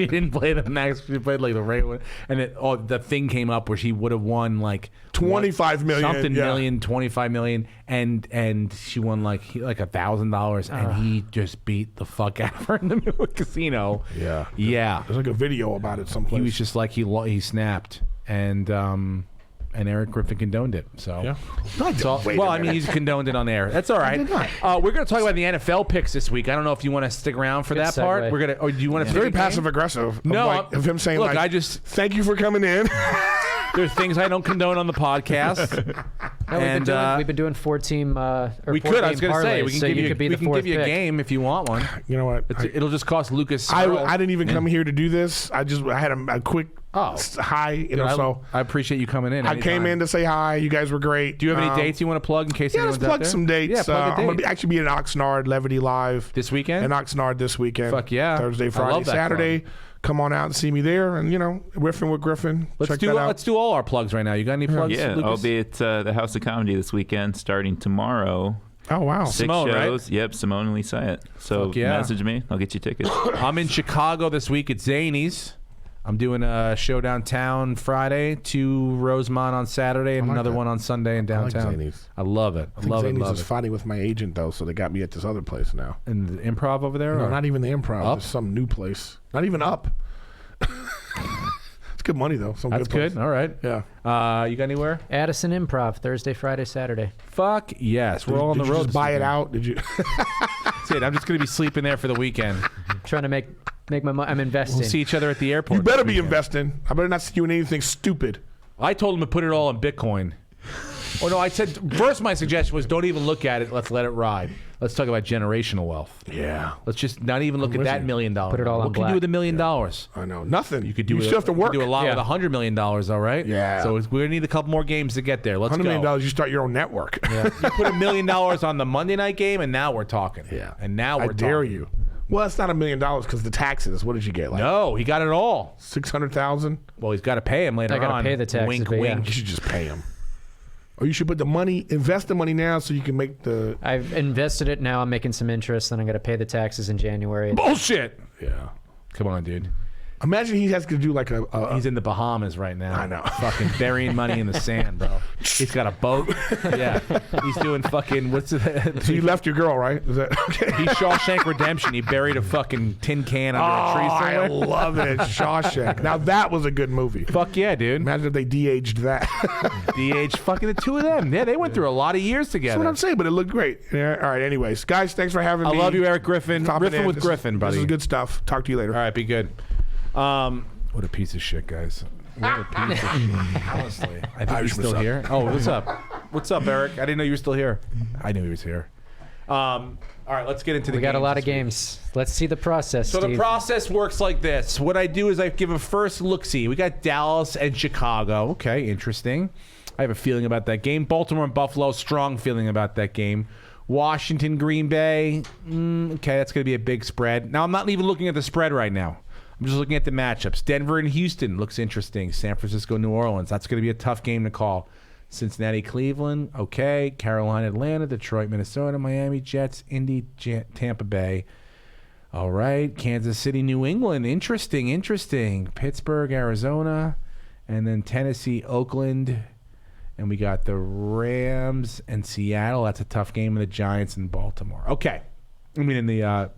didn't play the max. She played like the regular one. And the thing came up where she would have won like 25 million, something yeah. million, 25 million, and she won like $1,000, and he just beat the fuck out of her in the middle of the casino. Yeah. Yeah. There's like a video about it someplace. He was just like he snapped, and Erik Griffin condoned it. So Yeah. Well, I mean, he's condoned it on air. That's all right. did not. We're going to talk about the NFL picks this week. I don't know if you want to stick around for Good that part. segue. Or do you want to? very passive aggressive. No, of him saying look, like, I just thank you for coming in. there's things I don't condone on the podcast. No, we've been doing 4-team. We could. I was going to say we can so give you, could be we the can fourth give you a pick. game if you want one. You know what? It'll just cost Lucas. I Earl. didn't even come here to do this. I had a quick hi. You know, so I appreciate you coming in. I came in to say hi. You guys were great. Do you have any dates you want to plug in case Yeah, let's anyone's out plug there? some dates. Yeah, plug a I'm going date. to actually be in Oxnard, Levity Live. This weekend? In Oxnard this weekend. Fuck yeah. Thursday, I Friday, love that Saturday. club. Come on out and see me there. And, Riffing with Griffin. Check that out. Let's do all our plugs right now. You got any plugs? Yeah, Lucas? I'll be at the House of Comedy this weekend, starting tomorrow. Oh, wow. 6 Simone, right? shows. Yep, Simone and Lee Syatt. So Fuck yeah. message me. I'll get you tickets. I'm in Chicago this week at Zany's. I'm doing a show downtown Friday, 2 Rosemont on Saturday, and like another that. one on Sunday in like downtown. Zany's. I love it. I I think love it. Zany's Love is it. fighting with my agent, though, so they got me at this other place now. And the improv over there? No, or- not even the improv. Up? It's some new place. Not even up. It's good money, though. Some That's good. good. All right. Yeah. You got anywhere? Addison Improv Thursday, Friday, Saturday. Fuck yes. We're all on Did the you road. just this buy it weekend. out? Did you? That's it. I'm just going to be sleeping there for the weekend. Trying to make my money. I'm investing. We'll see each other at the airport. You better this be weekend. investing. I better not see you in anything stupid. I told him to put it all in Bitcoin. Oh no, I said first my suggestion was don't even look at it. Let's let it ride. Let's talk about generational wealth. Yeah. Let's just not even look at with that you. $1 million. Put it all What on can you do black. with $1 million? I know. Nothing. You could do. You still have to you could work. do a lot Yeah. with $100 million. All right. Yeah. So we're gonna need a couple more games to get there. Let's $100 go. million, you start your own network. You put $1 million on the Monday night game, and now we're talking. Yeah. And now I we're dare talking. you. Well, it's not $1 million because the taxes. What did you get? Like No, he got it all. 600,000. Well, he's got to pay him later I gotta on. pay the taxes, Wink, but yeah. wink. You should just pay him. Or you should put the money, invest the money now so you can make the. I've invested it now. I'm making some interest. Then I'm going to pay the taxes in January. Bullshit. Yeah. Come on, dude. Imagine he has to do like a He's in the Bahamas right now. I know. Fucking burying money in the sand, bro. He's got a boat. Yeah. He's doing fucking, what's so the. you left your girl, right? Is that okay? He's Shawshank Redemption. He buried a fucking tin can under a tree I somewhere. love it. Shawshank. Now that was a good movie. Fuck yeah, dude. Imagine if they de-aged that. DH, fucking the two of them. Yeah, they went through a lot of years That's together. what I'm saying, but it looked great. Yeah. All right. Anyways, guys, thanks for having I me. love you, Erik Griffin. Stopping Griffin in. with Griffin, buddy. This is good stuff. Talk to you later. All right, be good. What a piece of shit, guys. What a piece of shit. Honestly. I think Irish he's still was up. here. Oh, what's up? What's up, Erik? I didn't know you were still here. I knew he was here. All right, let's get into the We got a games lot this of week. games. Let's see the process. So Steve. the process works like this. What I do is I give a first look-see. We got Dallas and Chicago. Okay, interesting. I have a feeling about that game. Baltimore and Buffalo, strong feeling about that game. Washington, Green Bay. Okay, that's going to be a big spread. Now, I'm not even looking at the spread right now. I'm just looking at the matchups. Denver and Houston looks interesting. San Francisco, New Orleans. That's going to be a tough game to call. Cincinnati, Cleveland. Okay. Carolina, Atlanta. Detroit, Minnesota. Miami, Jets. Indy, Tampa Bay. All right. Kansas City, New England. Interesting. Pittsburgh, Arizona. And then Tennessee, Oakland. And we got the Rams and Seattle. That's a tough game. And the Giants and Baltimore. Okay. I mean, all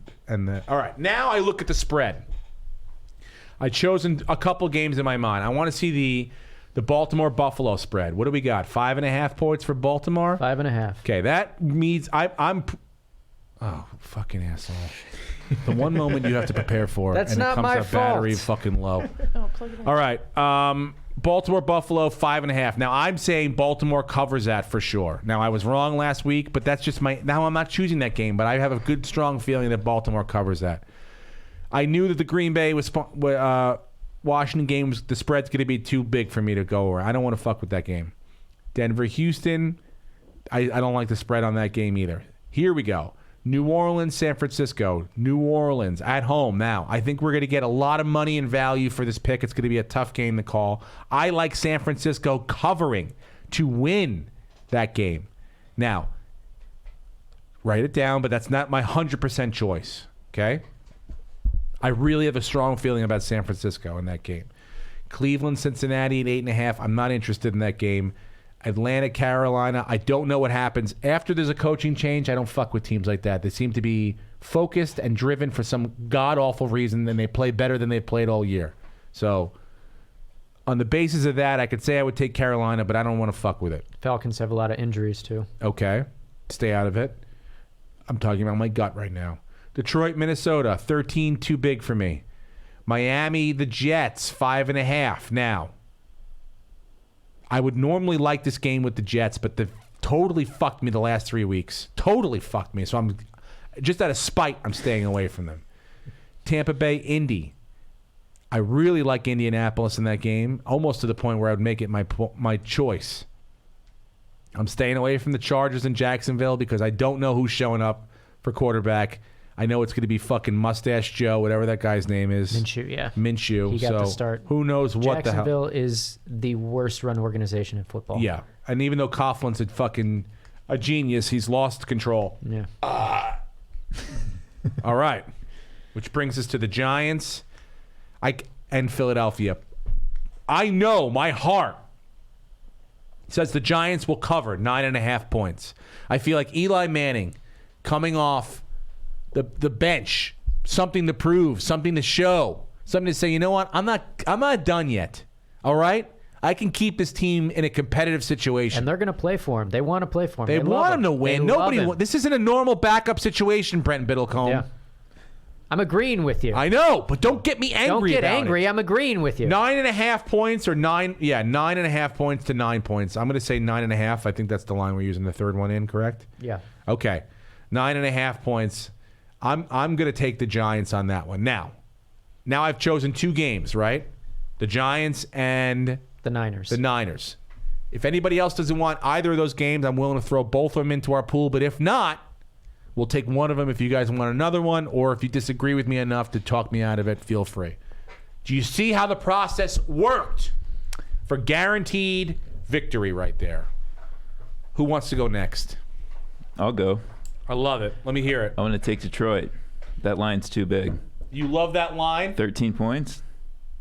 right. Now I look at the spread. I've chosen a couple games in my mind. I want to see the Baltimore-Buffalo spread. What do we got? 5.5 points for Baltimore? 5.5. Okay, that means I'm Oh, fucking asshole. The one moment you have to prepare for, That's and not it comes my out battery fault. fucking low. Oh, plug it in. All right. Baltimore Buffalo 5.5. Now I'm saying Baltimore covers that for sure. Now I was wrong last week, but that's just now I'm not choosing that game, but I have a good strong feeling that Baltimore covers that. I knew that the Green Bay Washington game the spread's going to be too big for me to go over. I don't want to fuck with that game. Denver Houston, I don't like the spread on that game either. Here we go. New Orleans, San Francisco. New Orleans at home. Now, I think we're going to get a lot of money and value for this pick. It's going to be a tough game to call. I like San Francisco covering to win that game. Now, write it down, but that's not my 100% choice. Okay? I really have a strong feeling about San Francisco in that game. Cleveland, Cincinnati at 8.5. I'm not interested in that game. Atlanta, Carolina. I don't know what happens. After there's a coaching change, I don't fuck with teams like that. They seem to be focused and driven for some god-awful reason, and they play better than they've played all year. So, on the basis of that, I could say I would take Carolina, but I don't want to fuck with it. Falcons have a lot of injuries, too. Okay. Stay out of it. I'm talking about my gut right now. Detroit, Minnesota, 13, too big for me. Miami, the Jets, 5.5. Now, I would normally like this game with the Jets, but they've totally fucked me the last 3 weeks. Totally fucked me. So I'm just out of spite, I'm staying away from them. Tampa Bay, Indy. I really like Indianapolis in that game, almost to the point where I would make it my choice. I'm staying away from the Chargers in Jacksonville because I don't know who's showing up for quarterback. I know it's going to be fucking Mustache Joe, whatever that guy's name is. Minshew, yeah. Minshew. He got the start. Who knows what the hell. Jacksonville is the worst run organization in football. Yeah. And even though Coughlin's a genius, he's lost control. Yeah. All right. Which brings us to the Giants and Philadelphia. I know my heart says the Giants will cover 9.5 points. I feel like Eli Manning coming off the bench, something to prove, something to show, something to say, you know what, I'm not done yet. All right? I can keep this team in a competitive situation. And they're going to play for him. They want to play for him. They want him to win. This isn't a normal backup situation, Brent Biddlecombe. Yeah. I'm agreeing with you. I know, but don't get me angry. Don't get about angry. It. I'm agreeing with you. 9.5 points or 9.5 points to 9 points. I'm going to say 9.5. I think that's the line we're using the third one in, correct? Yeah. Okay. 9.5 points. I'm going to take the Giants on that one. Now I've chosen two games, right? The Giants and the Niners. If anybody else doesn't want either of those games, I'm willing to throw both of them into our pool. But if not, we'll take one of them if you guys want another one, or if you disagree with me enough to talk me out of it, feel free. Do you see how the process worked for guaranteed victory right there? Who wants to go next? I'll go. I love it. Let me hear it. I want to take Detroit. That line's too big. You love that line? 13 points.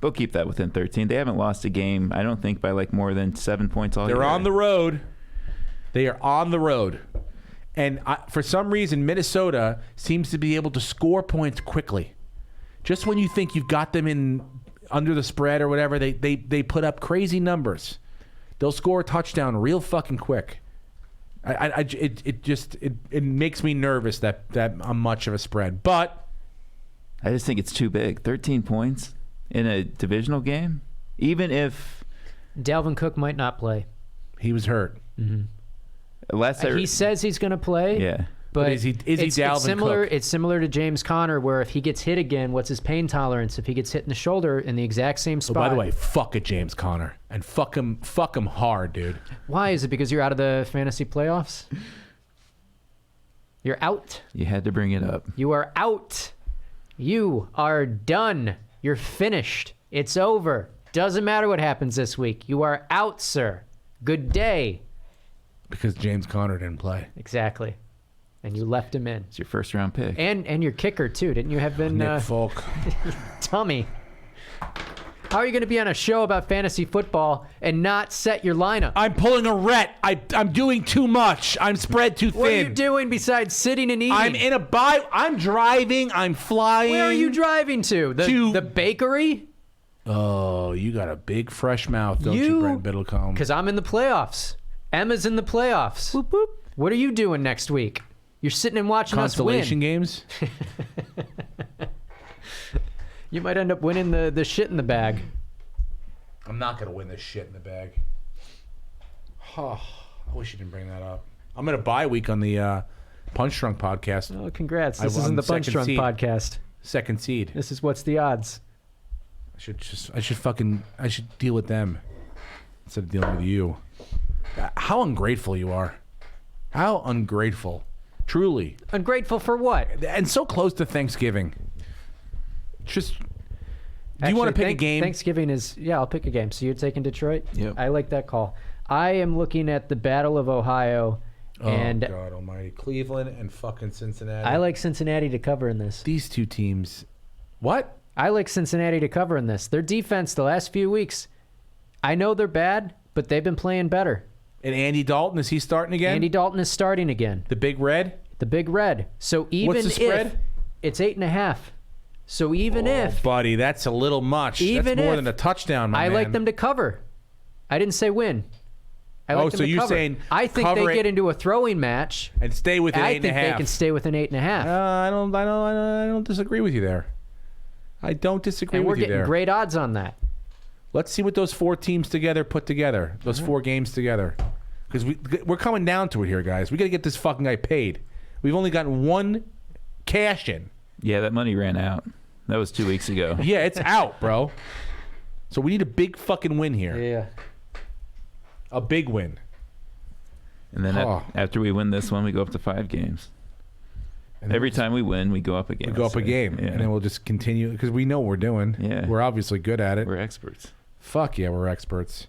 They'll keep that within 13. They haven't lost a game, I don't think, by like more than 7 points all year. They're on the road. They are on the road. And for some reason, Minnesota seems to be able to score points quickly. Just when you think you've got them in under the spread or whatever, they put up crazy numbers. They'll score a touchdown real fucking quick. It makes me nervous that I'm much of a spread. But I just think it's too big. 13 points in a divisional game? Even if Dalvin Cook might not play. He was hurt. Mm-hmm. Last He says he's going to play. Yeah. But is he Dalvin Cook? It's similar to James Conner, where if he gets hit again, what's his pain tolerance? If he gets hit in the shoulder in the exact same spot. Oh, by the way, fuck it, James Conner, and fuck him hard, dude. Why? Is it because you're out of the fantasy playoffs? You're out. You had to bring it up. You are out. You are done. You're finished. It's over. Doesn't matter what happens this week. You are out, sir. Good day. Because James Conner didn't play. Exactly. And you left him in. It's your first round pick. And your kicker, too. Didn't you have been... Nick Folk. Tummy. How are you going to be on a show about fantasy football and not set your lineup? I'm pulling a Rhett. I'm doing too much. I'm spread too thin. What are you doing besides sitting and eating? I'm in a I'm driving. I'm flying. Where are you driving to? The bakery? Oh, you got a big fresh mouth, don't you, Brent Biddlecombe? Because I'm in the playoffs. Emma's in the playoffs. Whoop, whoop. What are you doing next week? You're sitting and watching us win. Constellation games. You might end up winning the shit in the bag. I'm not gonna win this shit in the bag. Oh, I wish you didn't bring that up. I'm gonna bye week on the Punch Drunk podcast. Oh, congrats. I This won isn't the Punch second Drunk seed. podcast. Second seed. This is What's the Odds. I should deal with them instead of dealing with you. How ungrateful you are. How ungrateful. Truly. Ungrateful for what? And so close to Thanksgiving. Just do you want to pick a game? Thanksgiving is, I'll pick a game. So you're taking Detroit? Yep. I like that call. I am looking at the Battle of Ohio, and oh God Almighty, Cleveland and fucking Cincinnati. I like Cincinnati to cover in this. these two teams. What? I like Cincinnati to cover in this. Their defense the last few weeks, I know they're bad, but they've been playing better. And Andy Dalton, is he starting again? Andy Dalton is starting again. the Big Red. The Big Red. So even What's the spread? if it's 8.5. So even if Buddy, that's a little much. Even that's more if than a touchdown, my I man. like them to cover. I didn't say win. I like them so to you're cover. saying I think cover they it get into a throwing match. and stay within I 8.5. think they can stay within 8.5. I don't disagree with you there. I don't disagree And we're with you getting there. great odds on that. Let's see what those four teams together put together. Those four games together. Because we're coming down to it here, guys. We got to get this fucking guy paid. We've only gotten one cash in. Yeah, that money ran out. That was 2 weeks ago. Yeah, it's out, bro. So we need a big fucking win here. Yeah. A big win. And then Oh. after we win this one, we go up to 5 games. And then Every we'll time we win, we go up a game. we go let's up a say. game. Yeah. And then we'll just continue because we know what we're doing. Yeah. We're obviously good at it. We're experts. Fuck yeah, we're experts.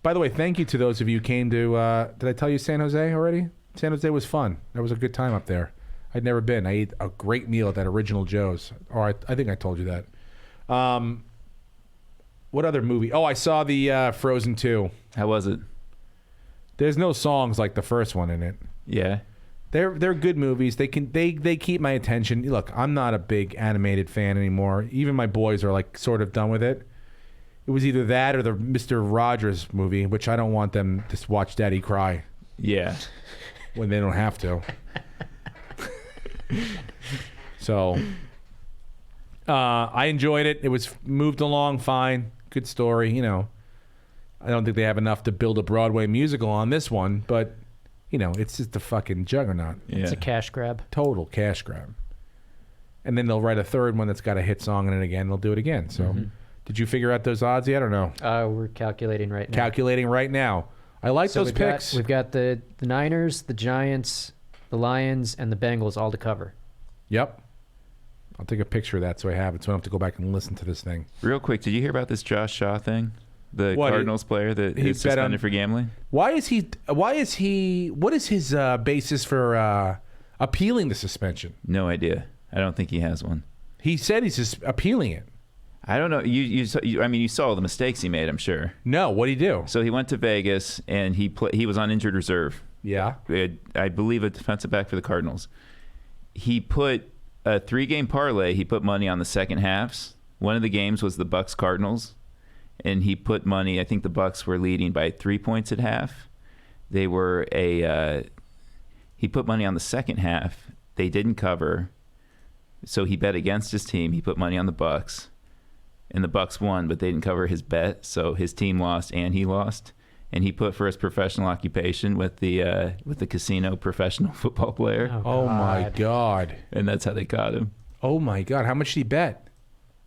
By the way, thank you to those of you who came to, did I tell you San Jose already? San Jose was fun. That was a good time up there. I'd never been. I ate a great meal at that Original Joe's. Or I think I told you that. What other movie? Oh, I saw the Frozen 2. How was it? There's no songs like the first one in it. Yeah. They're good movies. They keep my attention. Look, I'm not a big animated fan anymore. Even my boys are like sort of done with it. It was either that or the Mr. Rogers movie, which I don't want them to watch Daddy cry Yeah. when they don't have to. So I enjoyed it. It was moved along fine. Good story, you know. I don't think they have enough to build a Broadway musical on this one, but you know, it's just a fucking juggernaut. Yeah. It's a cash grab. Total cash grab. And then they'll write a third one that's got a hit song in it again. They'll do it again. So, did you figure out those odds yet or no? We're calculating right now. Calculating right now. I like So those we've got- picks. we've got the Niners, the Giants, the Lions, and the Bengals all to cover. Yep. I'll take a picture of that so I have it, so I don't have to go back and listen to this thing. Real quick, did you hear about this Josh Shaw thing? The What, Cardinals player that he is bet on- suspended for gambling? What is his basis for appealing the suspension? No idea. I don't think he has one. He said he's just appealing it. I don't know. You saw the mistakes he made, I'm sure. No, what'd he do? So he went to Vegas and he was on injured reserve. Yeah. I believe a defensive back for the Cardinals. He put a 3-game parlay. He put money on the second halves. One of the games was the Bucks Cardinals, and he put money. I think the Bucks were leading by 3 points at half. They were he put money on the second half. They didn't cover, so he bet against his team. He put money on the Bucks, and the Bucks won, but they didn't cover his bet, so his team lost and he lost. And he put for his professional occupation with the casino professional football player, Oh my God. and that's how they caught him. Oh my God. How much did he bet?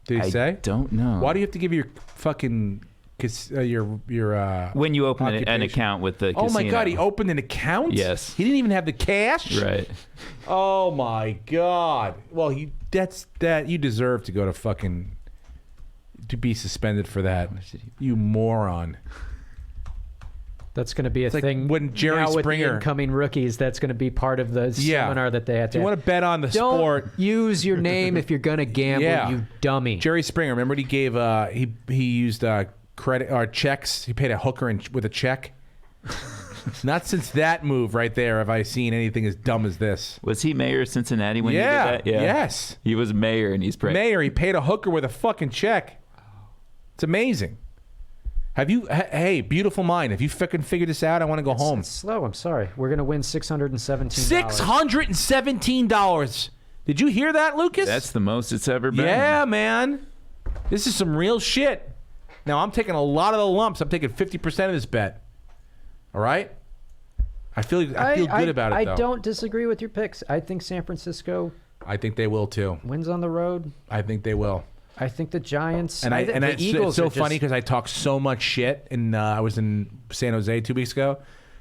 Did he I say? don't know. Why do you have to give your fucking your When you open an occupation? account with the Oh casino. my God, he opened an account? Yes. He didn't even have the cash? Right. Oh my God. Well, you deserve to go to be suspended for that. You moron. That's going to be a like thing. when Jerry now with Springer- the incoming rookies, that's going to be part of the Yeah. seminar that they have to Do you have. want to bet on the Don't sport? use your name if you're going to gamble, Yeah. you dummy. Jerry Springer, remember what he gave he used credit or checks. He paid a hooker with a check. Not since that move right there have I seen anything as dumb as this. Was he mayor of Cincinnati when Yeah. he did that? Yeah. Yes. He was mayor, and he's Mayor, he paid a hooker with a fucking check. It's amazing. Have you? Hey, beautiful mind. Have you fucking figured this out? I want to go home. It's slow. I'm sorry. We're gonna win $617. $617. Did you hear that, Lucas? That's the most it's ever been. Yeah, man. This is some real shit. Now I'm taking a lot of the lumps. I'm taking 50% of this bet. All right. I feel good about it. Though. I don't disagree with your picks. I think San Francisco I think they will too. wins on the road. I think they will. I think the Giants And the Eagles it's so are funny because I talked so much shit, and I was in San Jose 2 weeks ago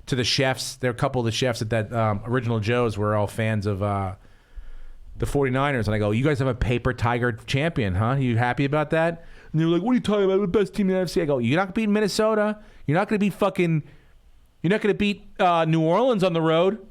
to the chefs. There are a couple of the chefs at that Original Joe's were all fans of the 49ers, and I go, "You guys have a paper tiger champion, huh? You happy about that?" And they were like, "What are you talking about? The best team in the NFC." I go, "You're not going to beat Minnesota. You're not going to beat New Orleans on the road,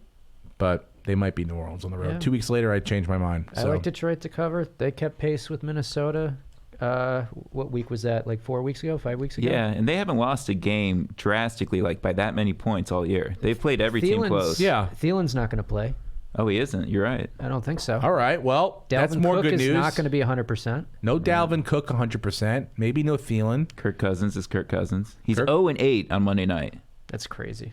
but." They might be New Orleans on the road. Yeah. 2 weeks later, I changed my mind. I like Detroit to cover. They kept pace with Minnesota. What week was that? Like 4 weeks ago, 5 weeks ago? Yeah, and they haven't lost a game drastically, like by that many points all year. They've played every team close. Yeah. Thielen's not going to play. Oh, he isn't. You're right. I don't think so. All right. Well, that's Dalvin more Cook good is news. not going to be 100%. No Dalvin Cook 100%. Maybe no Thielen. Kirk Cousins is Kirk Cousins. He's Kirk? 0-8 on Monday night. That's crazy.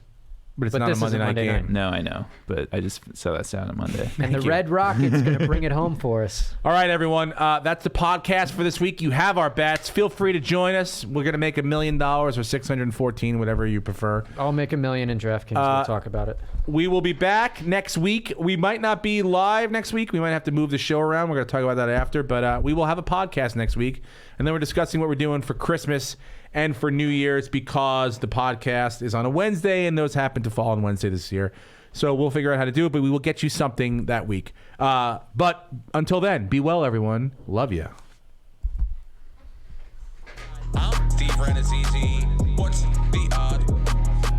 But it's But not a this is Monday a night Monday game. night. No, I know, but I just saw that sound on Monday. And the you. Red Rockets going to bring it home for us. All right, everyone. That's the podcast for this week. You have our bets. Feel free to join us. We're going to make $1 million or 614, whatever you prefer. I'll make $1 million in DraftKings. We'll talk about it. We will be back next week. We might not be live next week. We might have to move the show around. We're going to talk about that after. But we will have a podcast next week. And then we're discussing what we're doing for Christmas and for New Year's because the podcast is on a Wednesday and those happen to fall on Wednesday this year. So we'll figure out how to do it, but we will get you something that week. But until then, be well, everyone. Love you. I'm Steve Renazizi. What's the odd?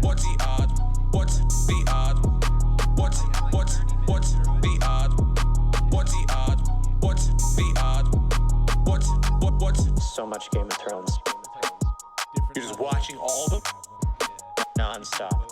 What's the odd? What's the odd? What's the odd? What's the odd? What's the odd? What's So much Game of Thrones. You're just watching all of them? Non-stop.